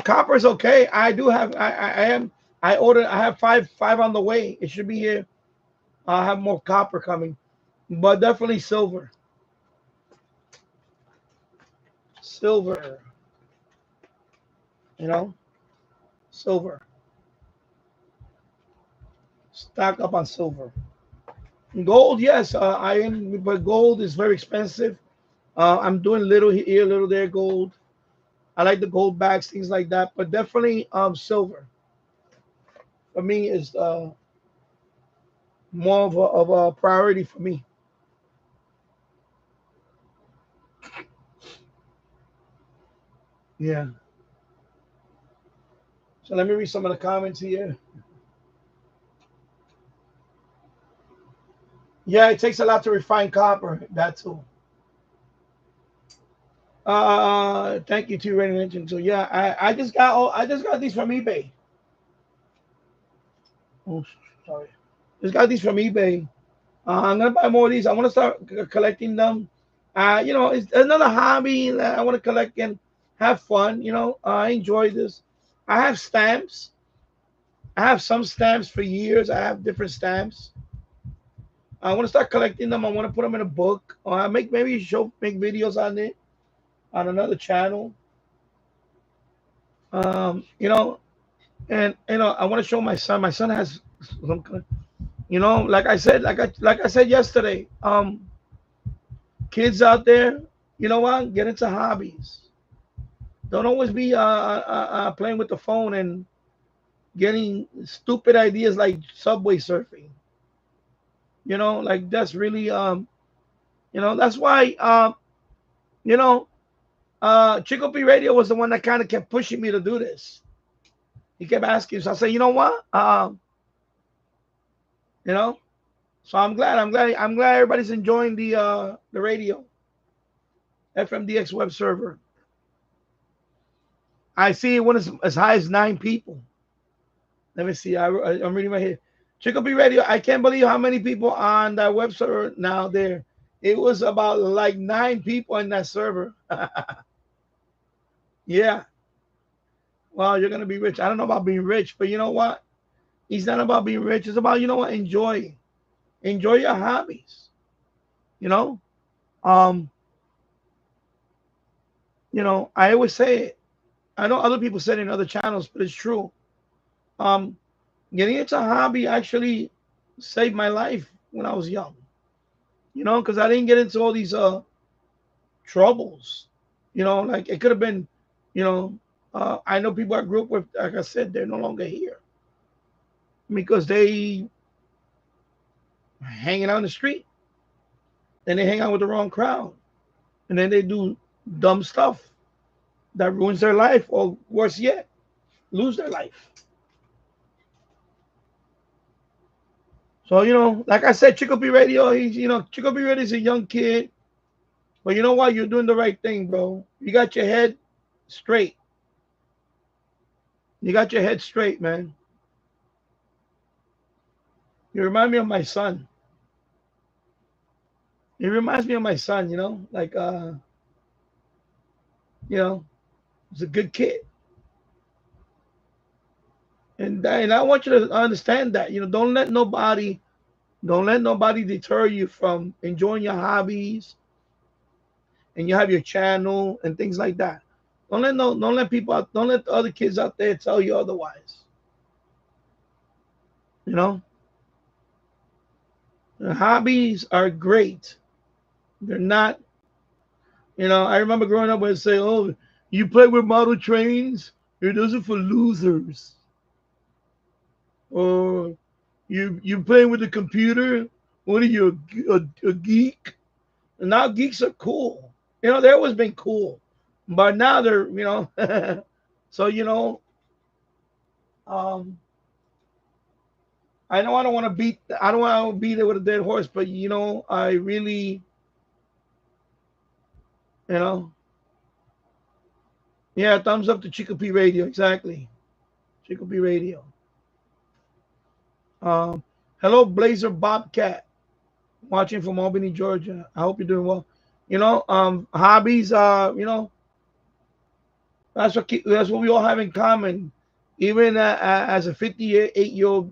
D: Copper is okay. I do have, I have five on the way. It should be here. I'll have more copper coming, but definitely silver. Silver. Silver. Stock up on silver. Gold, yes, I am, but gold is very expensive. I'm doing little here, little there, gold. I like the gold bags, things like that, but definitely silver. For me, is more of a priority for me. Yeah. So let me read some of the comments here. Yeah, it takes a lot to refine copper. That too. Thank you to your attention. So yeah, I just got these from eBay. Oh, sorry. Just got these from eBay. I'm gonna buy more of these. I want to start collecting them. It's another hobby that I want to collect and have fun. I enjoy this. I have stamps. I have some stamps for years. I have different stamps. I want to start collecting them. I want to put them in a book. Or I make videos on it on another channel. And I want to show my son. My son has some, like I said yesterday. Kids out there, get into hobbies. Don't always be playing with the phone and getting stupid ideas like subway surfing. Like that's really that's why Chico P Radio was the one that kind of kept pushing me to do this. He kept asking. So I said, you know what? You know, so I'm glad everybody's enjoying the radio, FMDX web server. I see it went as high as 9 people. Let me see. I'm reading right here. Chicopee Radio. I can't believe how many people on that web server now there. It was about like 9 people in that server. Yeah. Well, you're gonna be rich. I don't know about being rich, but you know what? It's not about being rich. It's about, you know what, enjoy your hobbies. You know, um, I always say it. I know other people say it in other channels, but it's true. Um, Getting into a hobby actually saved my life when I was young. Because I didn't get into all these troubles. Like it could have been, you know, I know people I grew up with, like I said, they're no longer here because they hanging out in the street. Then they hang out with the wrong crowd. And then they do dumb stuff that ruins their life, or worse yet, lose their life. So, like I said, Chicopee Radio, Chicopee Radio is a young kid. But you know what? You're doing the right thing, bro. You got your head straight. You got your head straight, man. You remind me of my son. He reminds me of my son, like, he's a good kid. And I want you to understand that, don't let nobody deter you from enjoying your hobbies, and you have your channel and things like that. Don't let the other kids out there tell you otherwise. The hobbies are great. They're not, I remember growing up when they say, oh, you play with model trains, it doesn't for losers. Or you playing with the computer, what are you, a geek? And now geeks are cool. They've always been cool. But now they're, so, I know I don't want to beat it with a dead horse, but, I really, yeah, thumbs up to Chicopee Radio. Exactly. Chicopee Radio. Hello, Blazer Bobcat, watching from Albany, Georgia. I hope you're doing well. Hobbies, that's what we all have in common. Even as a 58-year-old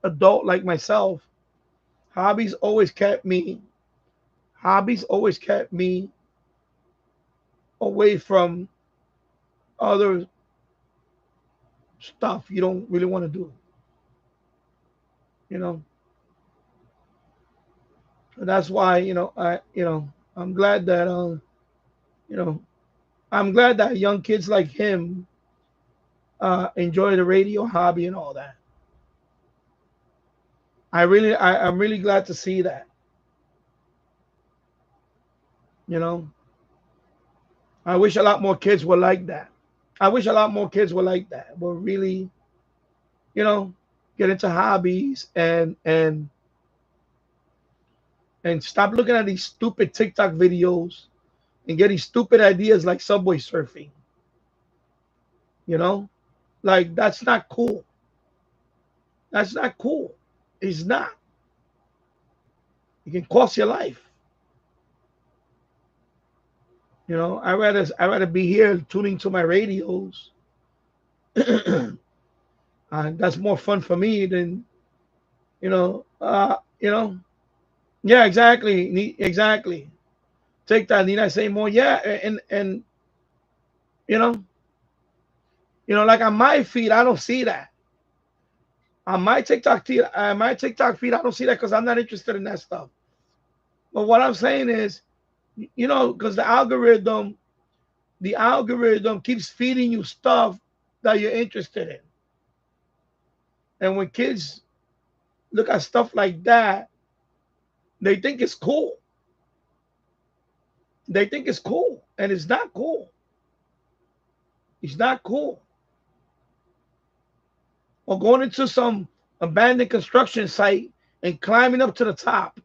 D: adult like myself, hobbies always kept me away from other stuff you don't really want to do. That's why, I'm glad that young kids like him enjoy the radio hobby and all that. I'm really glad to see that. I wish a lot more kids were like that. But really, get into hobbies and stop looking at these stupid TikTok videos and getting stupid ideas like subway surfing. Like that's not cool. It's not. It can cost your life. I rather be here tuning to my radios. That's more fun for me than, yeah, exactly. Take that. Need I say more? Yeah, and like on my feed, I don't see that. On my TikTok feed, I don't see that because I'm not interested in that stuff. But what I'm saying is, because the algorithm keeps feeding you stuff that you're interested in. And when kids look at stuff like that, they think it's cool. And it's not cool. It's not cool. or going into some abandoned construction site and climbing up to the top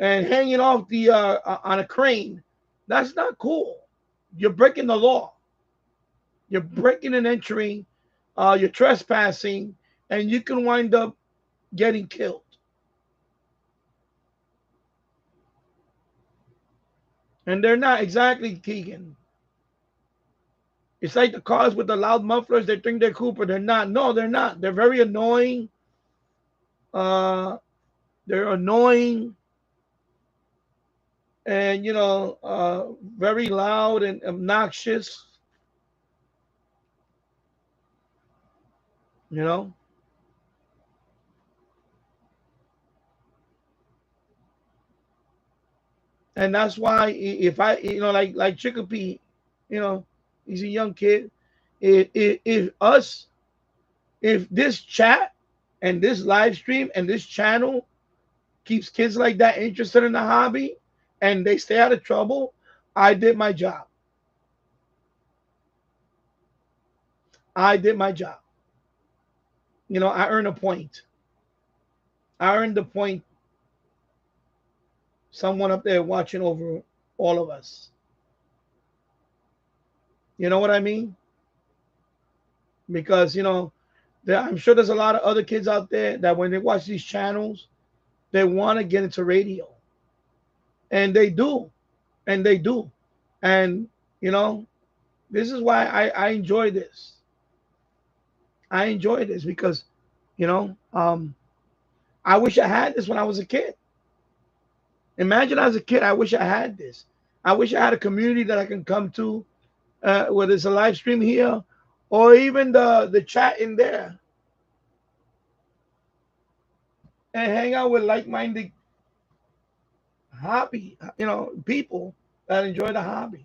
D: and hanging off the on a crane. That's not cool. You're breaking the law. You're breaking and entering. You're trespassing, and you can wind up getting killed. And they're not exactly, Keegan. It's like the cars with the loud mufflers. They think they're cool, but they're not. No, they're not. They're very annoying. They're annoying. And, very loud and obnoxious. You know? And that's why if I, like Chicopee, he's a young kid. If this chat and this live stream and this channel keeps kids like that interested in the hobby and they stay out of trouble, I did my job. I did my job. I earned a point. I earned the point. Someone up there watching over all of us. You know what I mean? Because, I'm sure there's a lot of other kids out there that when they watch these channels, they want to get into radio. And they do. And they do. And, this is why I enjoy this. I enjoy this because, I wish I had this when I was a kid. Imagine as a kid, I wish I had this. I wish I had a community that I can come to, whether it's a live stream here or even the chat in there, and hang out with like-minded hobby, people that enjoy the hobby.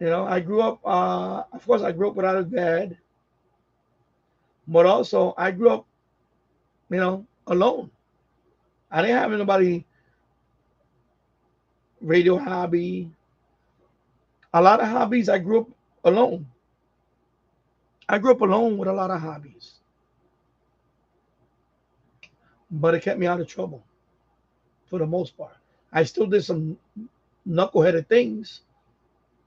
D: I grew up, of course, I grew up without a dad, but also I grew up, alone. I didn't have anybody radio hobby. A lot of hobbies, I grew up alone. I grew up alone with a lot of hobbies. But it kept me out of trouble for the most part. I still did some knuckleheaded things,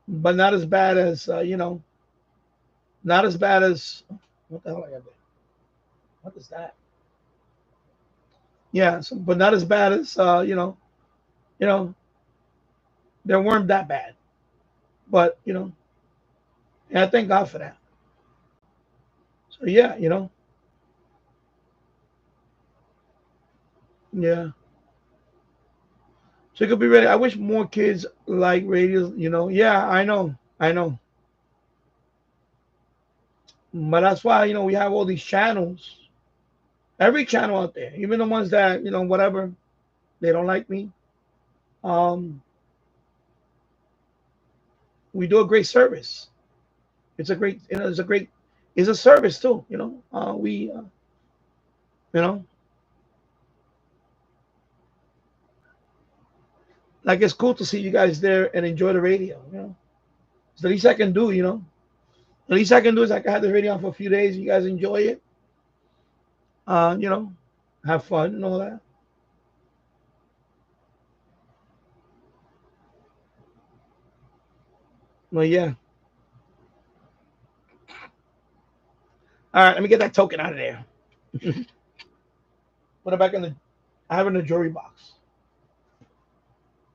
D: but not as bad as, not as bad as, what the hell I got there? What is that? Yeah, but not as bad as, they weren't that bad. But, and I thank God for that. So, yeah, yeah. So it could be ready. I wish more kids like radio, Yeah, I know. But that's why, we have all these channels. Every channel out there, even the ones that, whatever, they don't like me. We do a great service. It's a great, it's a service too, like it's cool to see you guys there and enjoy the radio, It's the least I can do, The least I can do is I can have the radio on for a few days. You guys enjoy it. Have fun and all that. Well, yeah. All right, let me get that token out of there. Put it back in I have it in the jewelry box.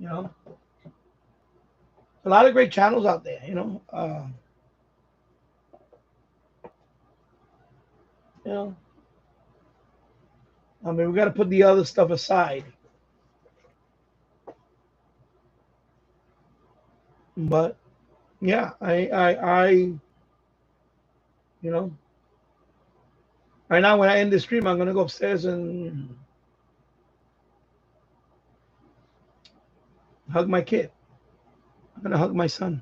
D: A lot of great channels out there, I mean, we got to put the other stuff aside. But yeah, I right now when I end the stream, I'm gonna go upstairs and hug my kid. I'm gonna hug my son.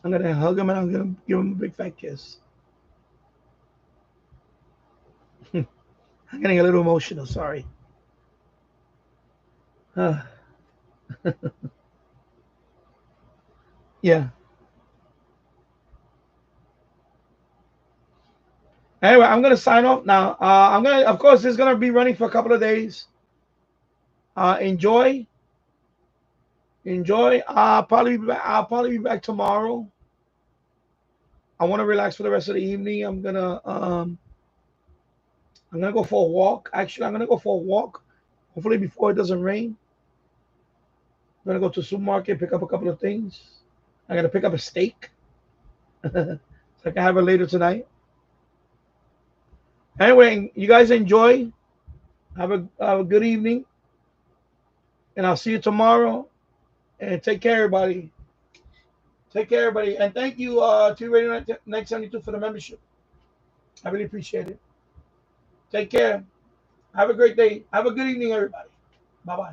D: I'm gonna hug him and I'm gonna give him a big fat kiss. I'm getting a little emotional. Sorry. Yeah. Anyway, I'm gonna sign off now. Of course, it's gonna be running for a couple of days. Enjoy. I'll probably be back tomorrow. I want to relax for the rest of the evening. I'm gonna go for a walk. Actually, I'm gonna go for a walk. Hopefully before it doesn't rain. I'm gonna go to the supermarket, pick up a couple of things. I'm gonna pick up a steak. So I can have it later tonight. Anyway, you guys enjoy. Have a good evening. And I'll see you tomorrow. And take care, everybody. Take care, everybody. And thank you to Radio Next 72 for the membership. I really appreciate it. Take care. Have a great day. Have a good evening, everybody. Bye-bye.